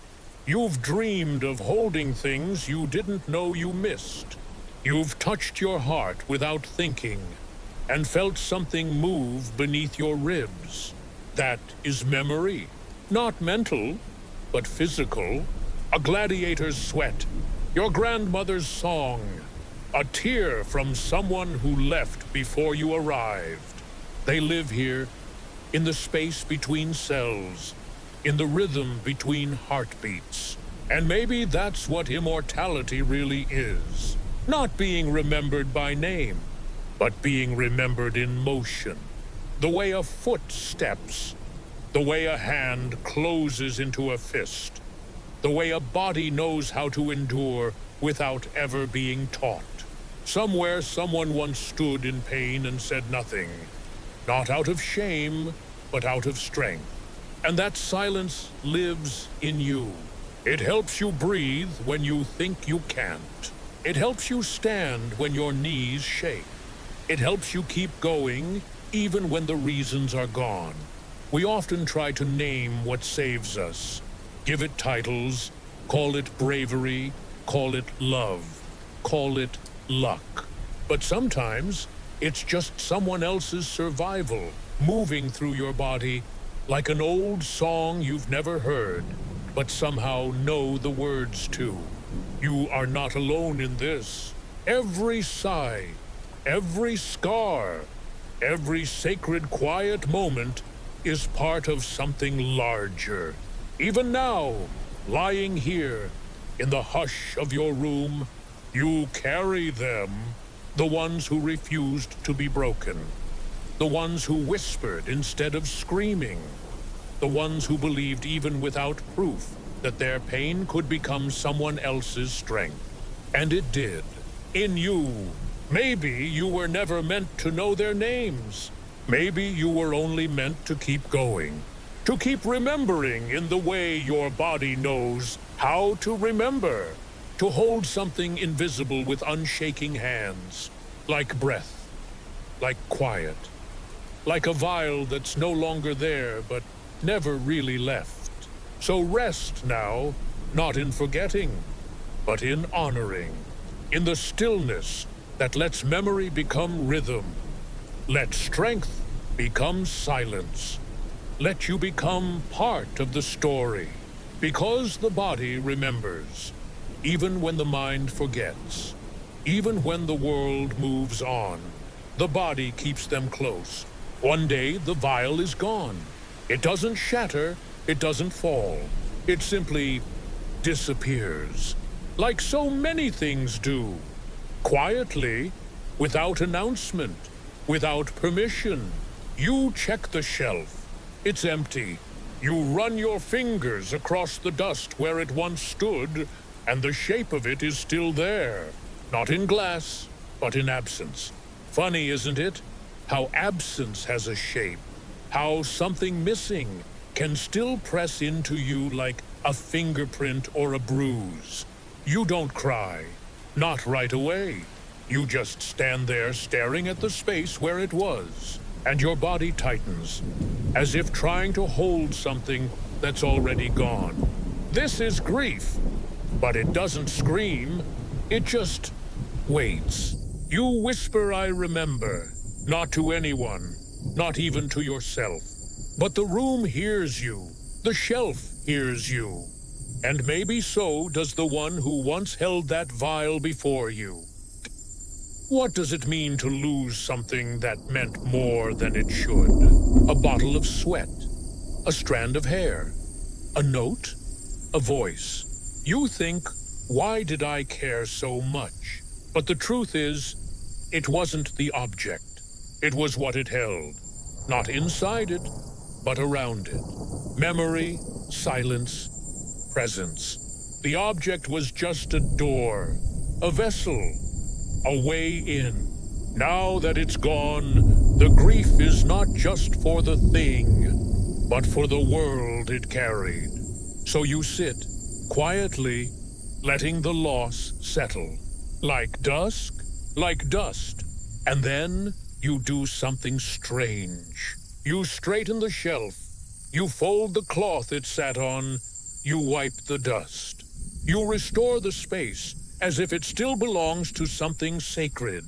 Speaker 1: You've dreamed of holding things you didn't know you missed. You've touched your heart without thinking and felt something move beneath your ribs. That is memory, not mental, but physical. A gladiator's sweat, your grandmother's song, a tear from someone who left before you arrived. They live here, in the space between cells, in the rhythm between heartbeats. And maybe that's what immortality really is. Not being remembered by name, but being remembered in motion. The way a foot steps, the way a hand closes into a fist, the way a body knows how to endure without ever being taught. Somewhere someone once stood in pain and said nothing, not out of shame, but out of strength. And that silence lives in you. It helps you breathe when you think you can't. It helps you stand when your knees shake. It helps you keep going even when the reasons are gone. We often try to name what saves us, give it titles, call it bravery, call it love, call it luck. But sometimes it's just someone else's survival moving through your body like an old song you've never heard, but somehow know the words to. You are not alone in this. Every sigh, every scar, every sacred quiet moment is part of something larger. Even now, lying here, in the hush of your room, you carry them, the ones who refused to be broken, the ones who whispered instead of screaming, the ones who believed even without proof that their pain could become someone else's strength. And it did. In you. Maybe you were never meant to know their names. Maybe you were only meant to keep going, to keep remembering in the way your body knows how to remember, to hold something invisible with unshaking hands, like breath, like quiet, like a vial that's no longer there but never really left. So rest now, not in forgetting, but in honoring, in the stillness that lets memory become rhythm. Let strength become silence. Let you become part of the story, because the body remembers, even when the mind forgets, even when the world moves on. The body keeps them close. One day the vial is gone. It doesn't shatter, it doesn't fall. It simply disappears, like so many things do. Quietly, without announcement, without permission. You check the shelf. It's empty. You run your fingers across the dust where it once stood, and the shape of it is still there. Not in glass, but in absence. Funny, isn't it? How absence has a shape. How something missing can still press into you like a fingerprint or a bruise. You don't cry. Not right away. You just stand there staring at the space where it was, and your body tightens, as if trying to hold something that's already gone. This is grief, but it doesn't scream. It just waits. You whisper, "I remember," not to anyone, not even to yourself. But the room hears you. The shelf hears you. And maybe so does the one who once held that vial before you. What does it mean to lose something that meant more than it should? A bottle of sweat, a strand of hair, a note, a voice. You think, why did I care so much? But the truth is, it wasn't the object. It was what it held. Not inside it, but around it. Memory, silence, presence. The object was just a door, a vessel, a way in. Now that it's gone, the grief is not just for the thing, but for the world it carried. So you sit, quietly, letting the loss settle. Like dusk, like dust. And then you do something strange. You straighten the shelf. You fold the cloth it sat on. You wipe the dust. You restore the space as if it still belongs to something sacred.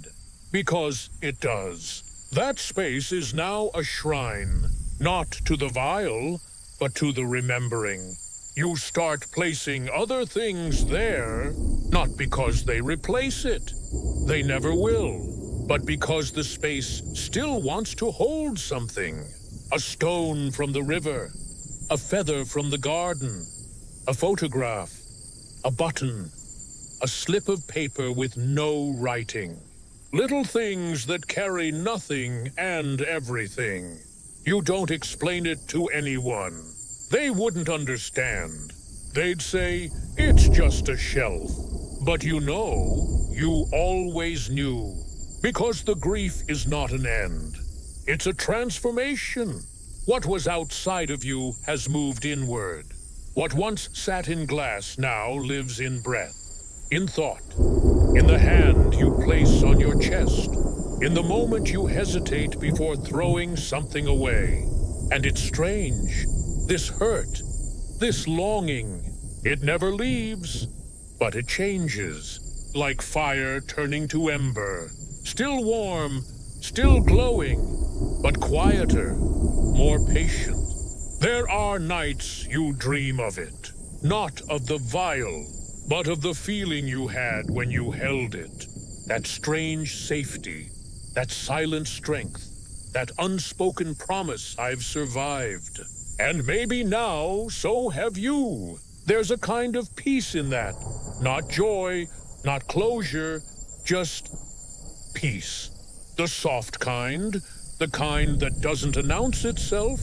Speaker 1: Because it does. That space is now a shrine, not to the vial, but to the remembering. You start placing other things there, not because they replace it. They never will, but because the space still wants to hold something. A stone from the river, a feather from the garden, a photograph, a button, a slip of paper with no writing. Little things that carry nothing and everything. You don't explain it to anyone. They wouldn't understand. They'd say, it's just a shelf. But you know, you always knew. Because the grief is not an end. It's a transformation. What was outside of you has moved inward. What once sat in glass now lives in breath, in thought, in the hand you place on your chest, in the moment you hesitate before throwing something away. And it's strange. This hurt, this longing, it never leaves, but it changes, like fire turning to ember, still warm, still glowing, but quieter, more patient. There are nights you dream of it, not of the vial, but of the feeling you had when you held it, that strange safety, that silent strength, that unspoken promise I've survived. And maybe now, so have you. There's a kind of peace in that. Not joy, not closure, just peace. The soft kind, the kind that doesn't announce itself,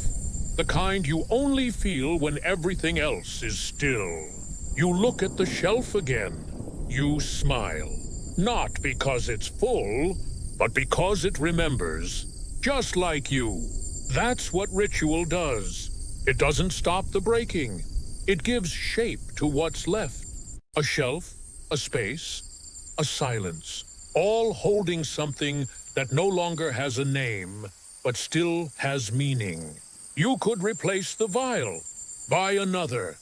Speaker 1: the kind you only feel when everything else is still. You look at the shelf again. You smile. Not because it's full, but because it remembers. Just like you. That's what ritual does. It doesn't stop the breaking. It gives shape to what's left. A shelf, a space, a silence, all holding something that no longer has a name, but still has meaning. You could replace the vial, buy another,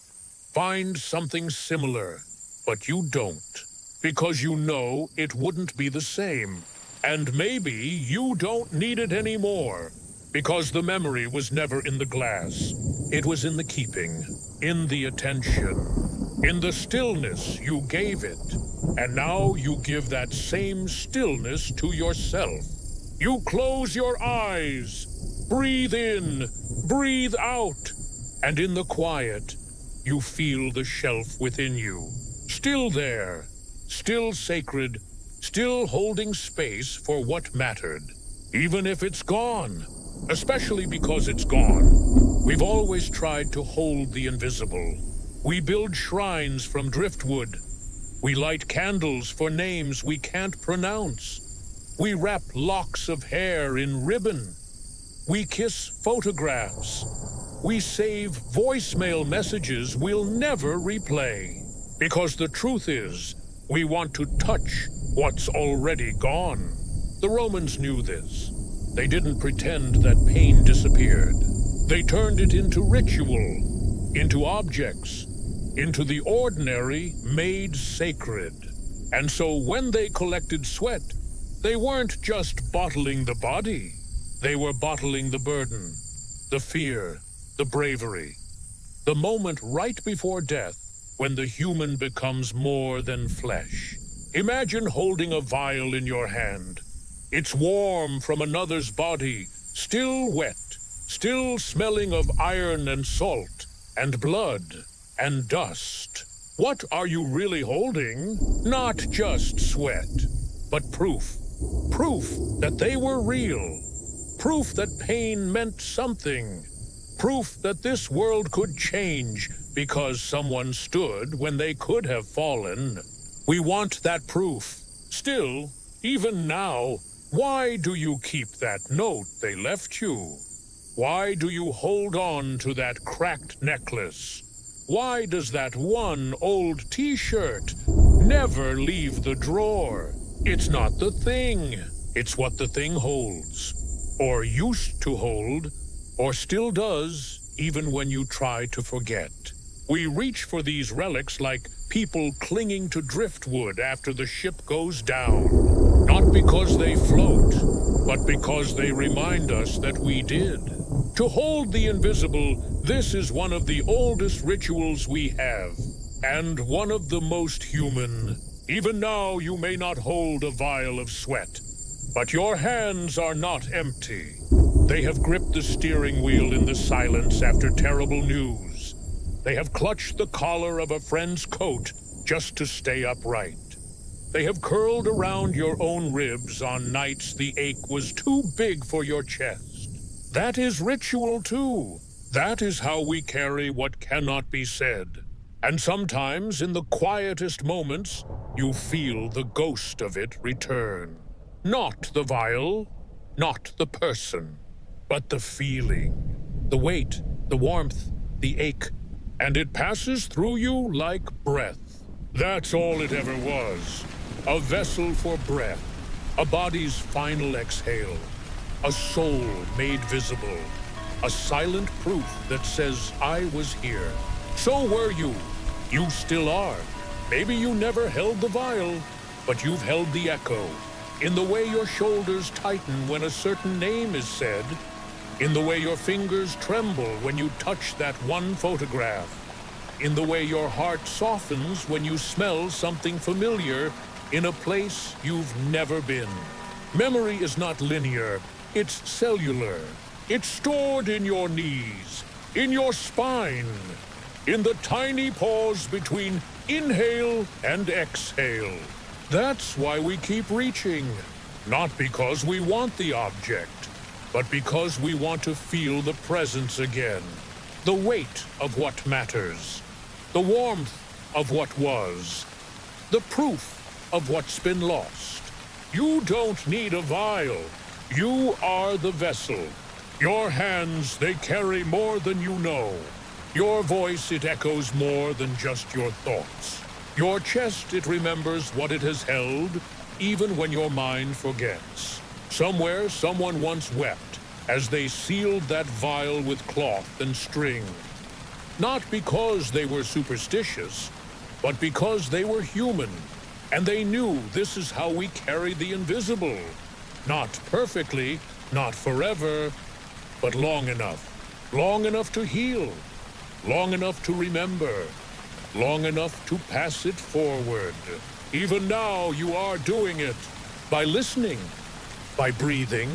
Speaker 1: find something similar, but you don't, because you know it wouldn't be the same. And maybe you don't need it anymore. Because the memory was never in the glass. It was in the keeping, in the attention, in the stillness you gave it. And now you give that same stillness to yourself. You close your eyes, breathe in, breathe out, and in the quiet, you feel the shelf within you. Still there, still sacred, still holding space for what mattered. Even if it's gone. Especially because it's gone. We've always tried to hold the invisible. We build shrines from driftwood. We light candles for names we can't pronounce. We wrap locks of hair in ribbon. We kiss photographs. We save voicemail messages we'll never replay. Because the truth is, we want to touch what's already gone. The Romans knew this. They didn't pretend that pain disappeared. They turned it into ritual, into objects, into the ordinary made sacred. And so when they collected sweat, they weren't just bottling the body. They were bottling the burden, the fear, the bravery. The moment right before death when the human becomes more than flesh. Imagine holding a vial in your hand. It's warm from another's body, still wet, still smelling of iron and salt, and blood, and dust. What are you really holding? Not just sweat, but proof. Proof that they were real. Proof that pain meant something. Proof that this world could change because someone stood when they could have fallen. We want that proof. Still, even now, why do you keep that note they left you? Why do you hold on to that cracked necklace? Why does that one old t-shirt never leave the drawer? It's not the thing. It's what the thing holds. Or used to hold, or still does, even when you try to forget. We reach for these relics like people clinging to driftwood after the ship goes down. Not because they float, but because they remind us that we did. To hold the invisible, this is one of the oldest rituals we have, and one of the most human. Even now you may not hold a vial of sweat, but your hands are not empty. They have gripped the steering wheel in the silence after terrible news. They have clutched the collar of a friend's coat just to stay upright. They have curled around your own ribs on nights the ache was too big for your chest. That is ritual too. That is how we carry what cannot be said. And sometimes, in the quietest moments, you feel the ghost of it return. Not the vial, not the person, but the feeling, the weight, the warmth, the ache, and it passes through you like breath. That's all it ever was, a vessel for breath, a body's final exhale, a soul made visible, a silent proof that says, I was here. So were you. You still are. Maybe you never held the vial, but you've held the echo. In the way your shoulders tighten when a certain name is said, in the way your fingers tremble when you touch that one photograph, in the way your heart softens when you smell something familiar in a place you've never been. Memory is not linear, it's cellular. It's stored in your knees, in your spine, in the tiny pause between inhale and exhale. That's why we keep reaching, not because we want the object, but because we want to feel the presence again, the weight of what matters, the warmth of what was, the proof of what's been lost. You don't need a vial. You are the vessel. Your hands, they carry more than you know. Your voice, it echoes more than just your thoughts. Your chest, it remembers what it has held, even when your mind forgets. Somewhere, someone once wept as they sealed that vial with cloth and string. Not because they were superstitious, but because they were human, and they knew this is how we carry the invisible. Not perfectly, not forever, but long enough to heal, long enough to remember, long enough to pass it forward. Even now you are doing it, by listening, by breathing,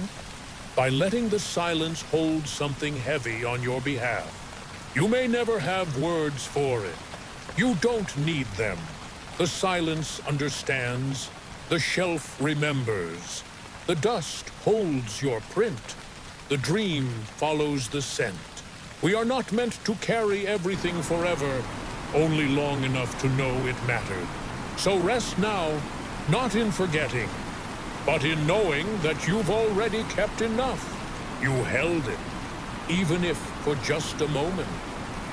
Speaker 1: by letting the silence hold something heavy on your behalf. You may never have words for it. You don't need them. The silence understands. The shelf remembers. The dust holds your print. The dream follows the scent. We are not meant to carry everything forever, only long enough to know it mattered. So rest now, not in forgetting, but in knowing that you've already kept enough. You held it, even if for just a moment,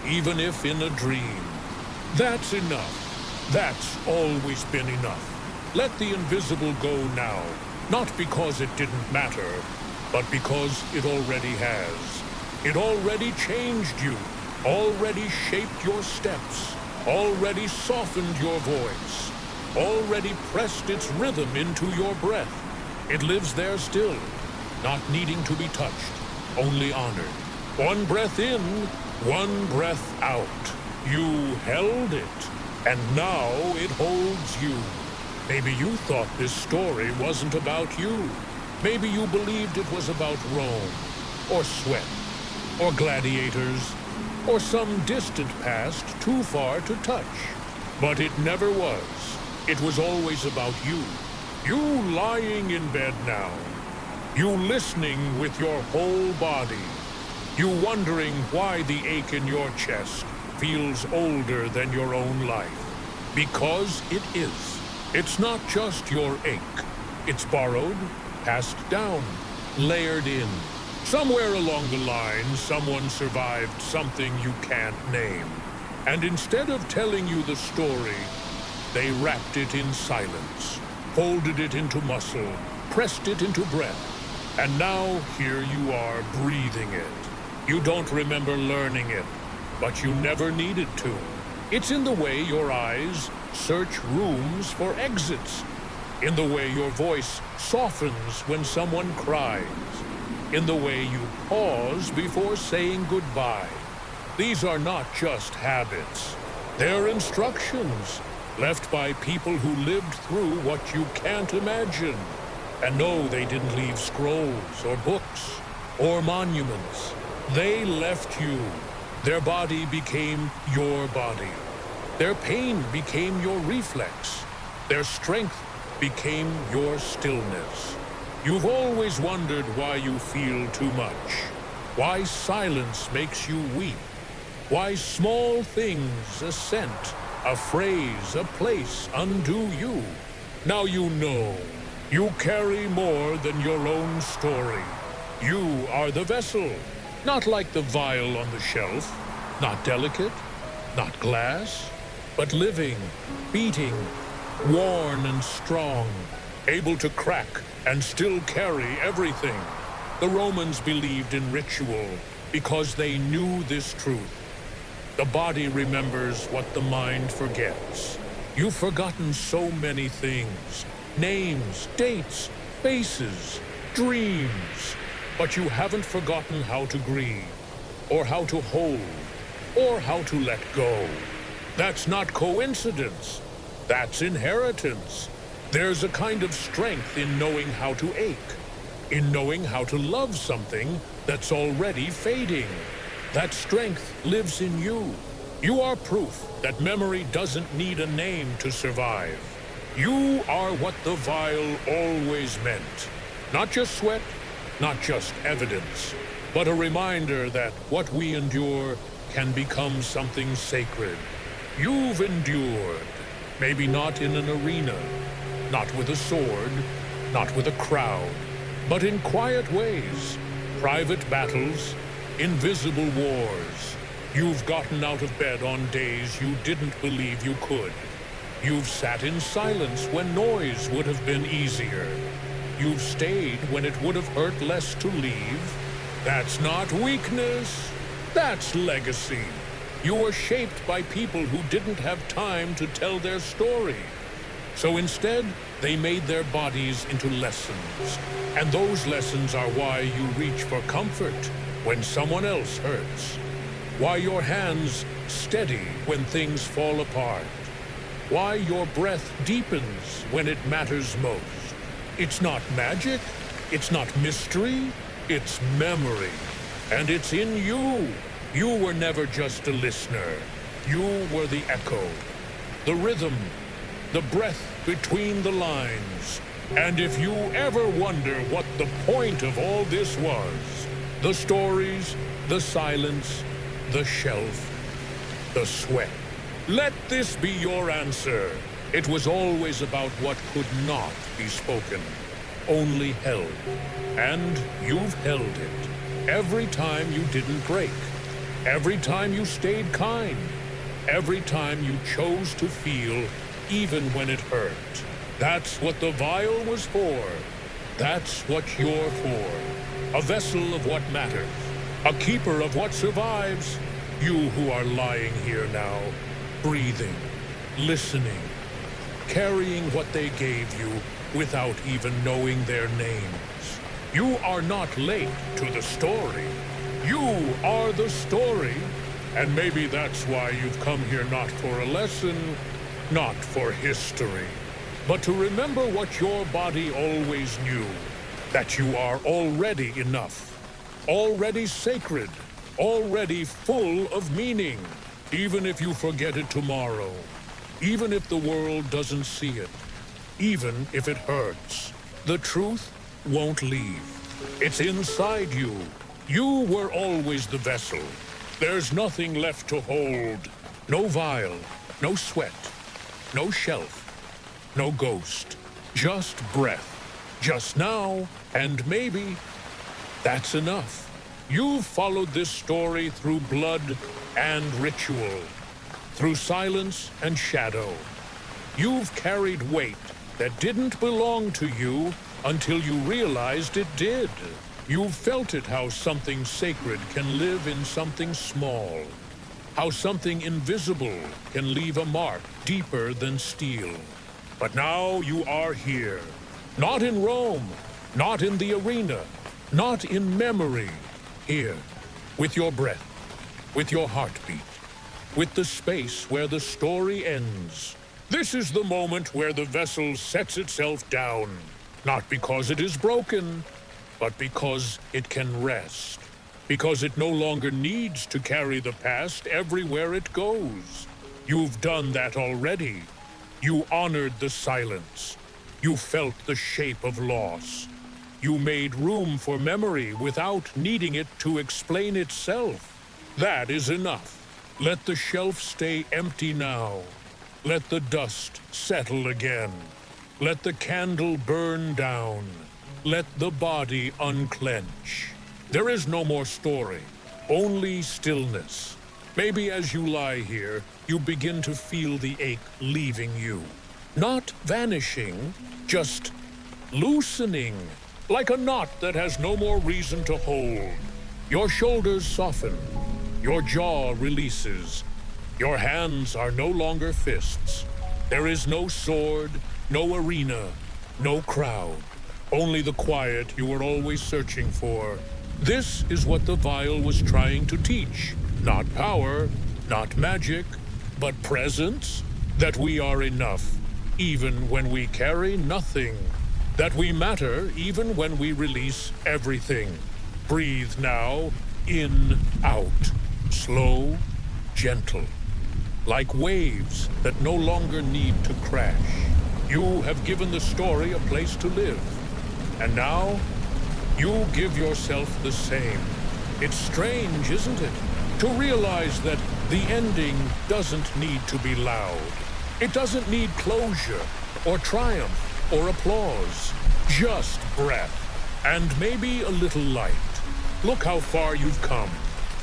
Speaker 1: even if in a dream. That's enough. That's always been enough. Let the invisible go now, not because it didn't matter, but because it already has. It already changed you, already shaped your steps, already softened your voice, already pressed its rhythm into your breath. It lives there still, not needing to be touched, only honored. One breath in, one breath out. You held it, and now it holds you. Maybe you thought this story wasn't about you. Maybe you believed it was about Rome, or sweat, or gladiators, or some distant past too far to touch. But it never was. It was always about you. You lying in bed now. You listening with your whole body. You wondering why the ache in your chest feels older than your own life. Because it is. It's not just your ache. It's borrowed, passed down, layered in. Somewhere along the line, someone survived something you can't name. And instead of telling you the story, they wrapped it in silence, folded it into muscle, pressed it into breath. And now here you are breathing it. You don't remember learning it, but you never needed to. It's in the way your eyes search rooms for exits, in the way your voice softens when someone cries, in the way you pause before saying goodbye. These are not just habits. They're instructions left by people who lived through what you can't imagine. And no, they didn't leave scrolls or books or monuments. They left you. Their body became your body. Their pain became your reflex. Their strength became your stillness. You've always wondered why you feel too much, why silence makes you weep, why small things, a scent, a phrase, a place undo you. Now you know. You carry more than your own story. You are the vessel, not like the vial on the shelf, not delicate, not glass, but living, beating, worn and strong, able to crack and still carry everything. The Romans believed in ritual because they knew this truth. The body remembers what the mind forgets. You've forgotten so many things. Names, dates, faces, dreams. But you haven't forgotten how to grieve, or how to hold, or how to let go. That's not coincidence. That's inheritance. There's a kind of strength in knowing how to ache, in knowing how to love something that's already fading. That strength lives in you. You are proof that memory doesn't need a name to survive. You are what the vial always meant. Not just sweat, not just evidence, but a reminder that what we endure can become something sacred. You've endured, maybe not in an arena, not with a sword, not with a crowd, but in quiet ways, private battles, invisible wars. You've gotten out of bed on days you didn't believe you could. You've sat in silence when noise would have been easier. You've stayed when it would have hurt less to leave. That's not weakness. That's legacy. You were shaped by people who didn't have time to tell their story. So instead, they made their bodies into lessons. And those lessons are why you reach for comfort when someone else hurts. Why your hands steady when things fall apart. Why your breath deepens when it matters most. It's not magic, it's not mystery, it's memory. And it's in you. You were never just a listener. You were the echo, the rhythm, the breath between the lines. And if you ever wonder what the point of all this was, the stories, the silence, the shelf, the sweat. Let this be your answer. It was always about what could not be spoken. only held. And you've held it. Every time you didn't break. Every time you stayed kind. Every time you chose to feel, even when it hurt. That's what the vial was for. That's what you're for. A vessel of what matters. A keeper of what survives. You who are lying here now, breathing, listening, carrying what they gave you without even knowing their names. You are not late to the story. You are the story. And maybe that's why you've come here not for a lesson, not for history, but to remember what your body always knew, that you are already enough, already sacred, already full of meaning, even if you forget it tomorrow, even if the world doesn't see it, even if it hurts. The truth won't leave. It's inside you. You were always the vessel. There's nothing left to hold. No vial, no sweat, no shelf, no ghost. Just breath. Just now, and maybe that's enough. You've followed this story through blood and ritual, through silence and shadow. You've carried weight that didn't belong to you until you realized it did. You've felt it, how something sacred can live in something small, how something invisible can leave a mark deeper than steel. But now you are here, not in Rome, not in the arena, not in memory, here, with your breath, with your heartbeat, with the space where the story ends. This is the moment where the vessel sets itself down, not because it is broken, but because it can rest, because it no longer needs to carry the past everywhere it goes. You've done that already. You honored the silence. You felt the shape of loss. You made room for memory without needing it to explain itself. That is enough. Let the shelf stay empty now. Let the dust settle again. Let the candle burn down. Let the body unclench. There is no more story, only stillness. Maybe as you lie here, you begin to feel the ache leaving you. Not vanishing, just loosening, like a knot that has no more reason to hold. Your shoulders soften, your jaw releases. Your hands are no longer fists. There is no sword, no arena, no crowd. Only the quiet you were always searching for. This is what the vial was trying to teach. Not power, not magic, but presence. That we are enough, even when we carry nothing. That we matter, even when we release everything. Breathe now, in, out. Slow, gentle. Like waves that no longer need to crash. You have given the story a place to live. And now, you give yourself the same. It's strange, isn't it? To realize that the ending doesn't need to be loud. It doesn't need closure, or triumph, or applause. Just breath, and maybe a little light. Look how far you've come.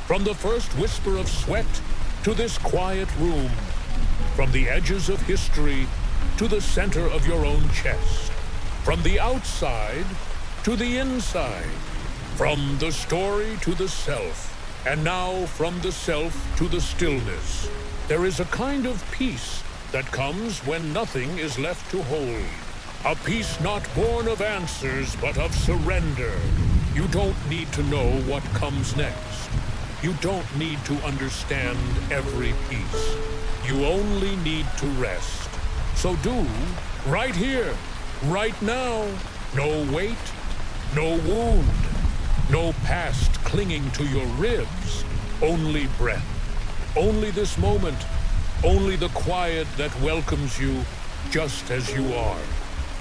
Speaker 1: From the first whisper of sweat to this quiet room. From the edges of history to the center of your own chest. From the outside to the inside. From the story to the self. And now from the self to the stillness. There is a kind of peace that comes when nothing is left to hold. A peace not born of answers, but of surrender. You don't need to know what comes next. You don't need to understand every piece. You only need to rest. So do, right here, right now. No weight, no wound, no past clinging to your ribs. Only breath, only this moment, only the quiet that welcomes you just as you are.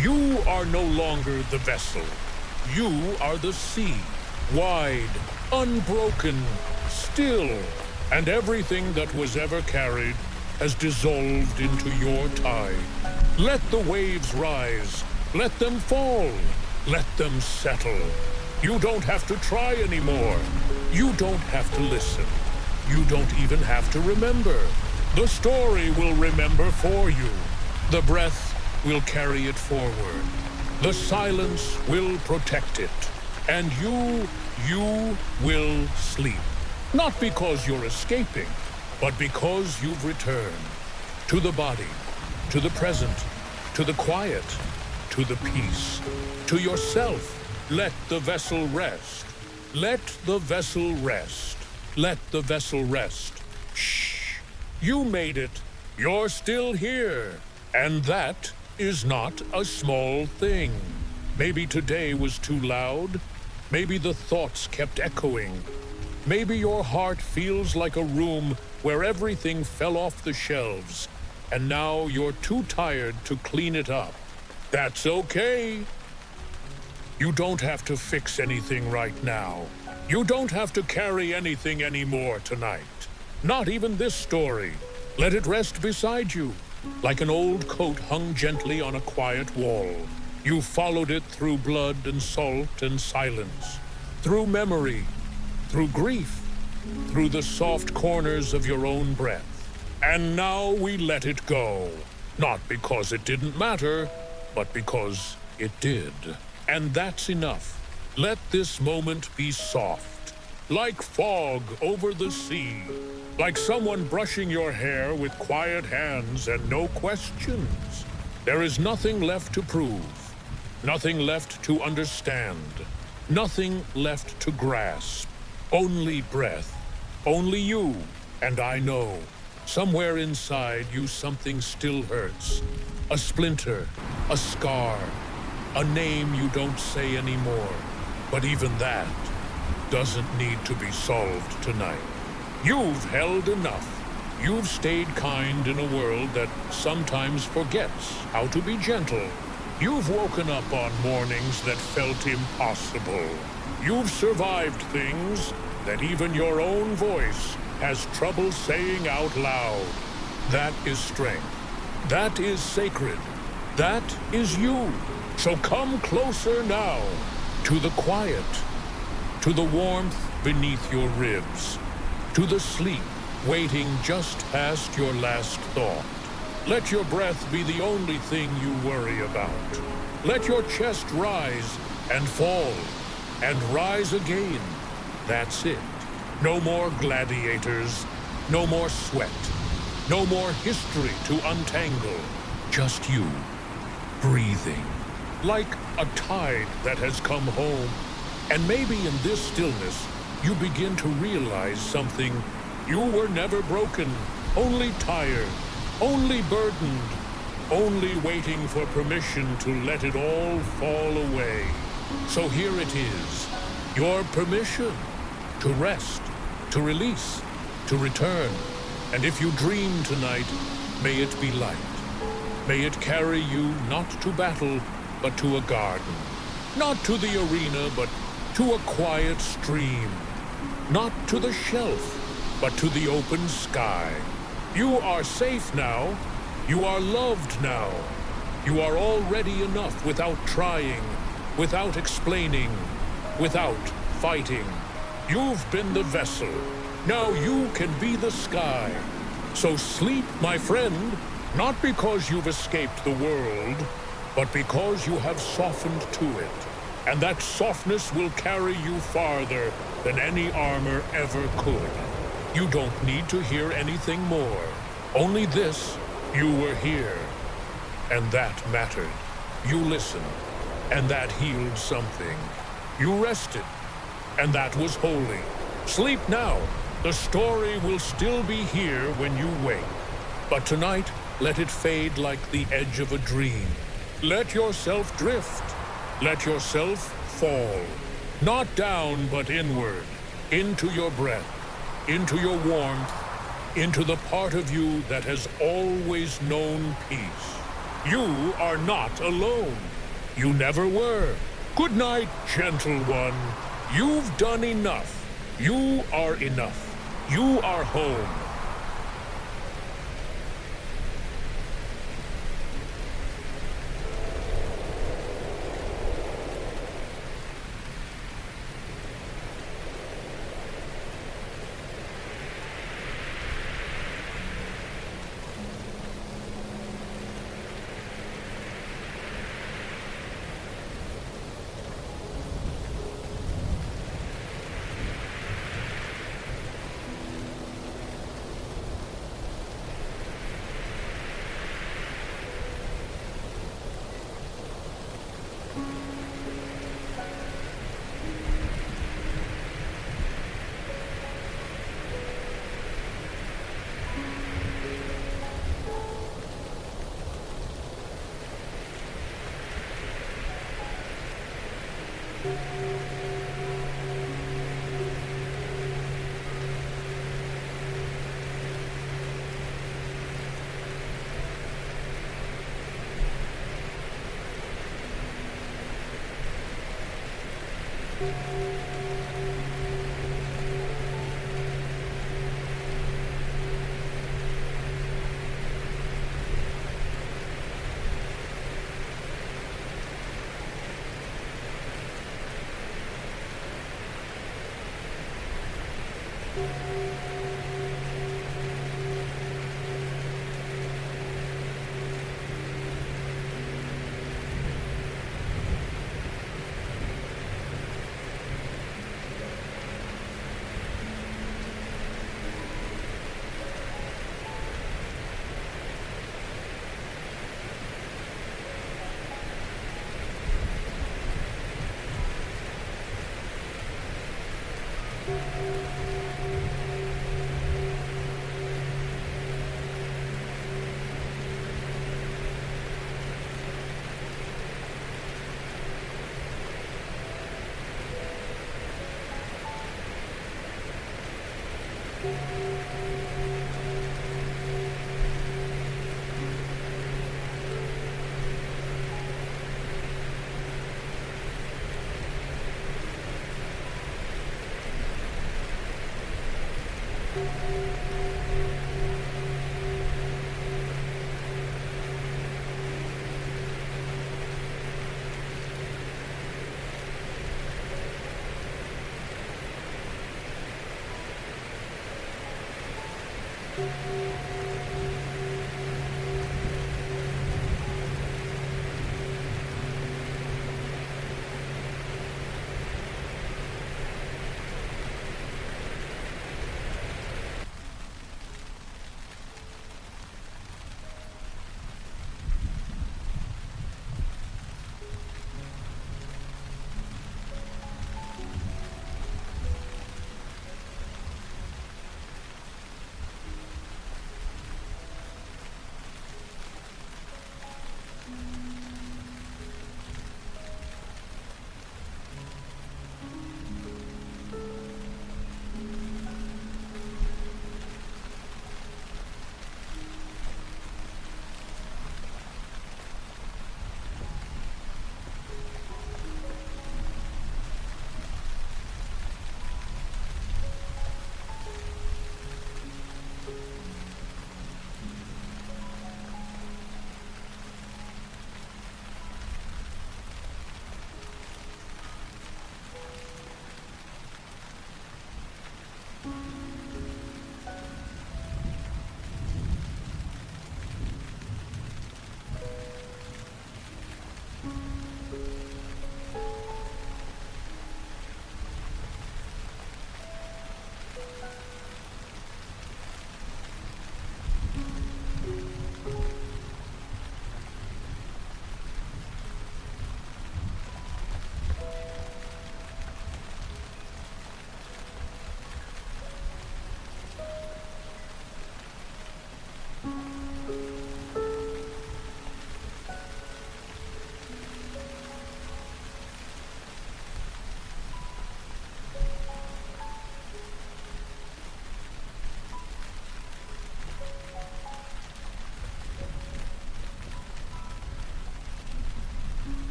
Speaker 1: You are no longer the vessel. You are the sea, wide, unbroken, still, and everything that was ever carried has dissolved into your tide. Let the waves rise. Let them fall. Let them settle. You don't have to try anymore. You don't have to listen. You don't even have to remember. The story will remember for you. The breath will carry it forward. The silence will protect it. And you will sleep. Not because you're escaping, but because you've returned. To the body, to the present, to the quiet, to the peace, to yourself. Let the vessel rest. Let the vessel rest. Let the vessel rest. Shh. You made it. You're still here. And that is not a small thing. Maybe today was too loud. Maybe the thoughts kept echoing. Maybe your heart feels like a room where everything fell off the shelves, and now you're too tired to clean it up. That's okay. You don't have to fix anything right now. You don't have to carry anything anymore tonight. Not even this story. Let it rest beside you, like an old coat hung gently on a quiet wall. You followed it through blood and salt and silence, through memory, through grief, through the soft corners of your own breath. And now we let it go. Not because it didn't matter, but because it did. And that's enough. Let this moment be soft, like fog over the sea, like someone brushing your hair with quiet hands and no questions. There is nothing left to prove, nothing left to understand, nothing left to grasp. Only breath, only you, and I know. Somewhere inside you something still hurts. A splinter, a scar, a name you don't say anymore. But even that doesn't need to be solved tonight. You've held enough. You've stayed kind in a world that sometimes forgets how to be gentle. You've woken up on mornings that felt impossible. You've survived things that even your own voice has trouble saying out loud. That is strength. That is sacred. That is you. So come closer now, to the quiet, to the warmth beneath your ribs, to the sleep waiting just past your last thought. Let your breath be the only thing you worry about. Let your chest rise and fall and rise again. That's it. No more gladiators, no more sweat, no more history to untangle. Just you, breathing, like a tide that has come home. And maybe in this stillness, you begin to realize something. You were never broken, only tired, only burdened, only waiting for permission to let it all fall away. So here it is, your permission to rest, to release, to return. And if you dream tonight, may it be light. May it carry you not to battle, but to a garden. Not to the arena, but to a quiet stream. Not to the shelf, but to the open sky. You are safe now. You are loved now. You are already enough without trying, without explaining, without fighting. You've been the vessel. Now you can be the sky. So sleep, my friend, not because you've escaped the world, but because you have softened to it. And that softness will carry you farther than any armor ever could. You don't need to hear anything more. Only this, you were here. And that mattered. You listened, and that healed something. You rested, and that was holy. Sleep now. The story will still be here when you wake. But tonight, let it fade like the edge of a dream. Let yourself drift. Let yourself fall. Not down, but inward. Into your breath. Into your warmth. Into the part of you that has always known peace. You are not alone. You never were. Good night, gentle one. You've done enough. You are enough. You are home.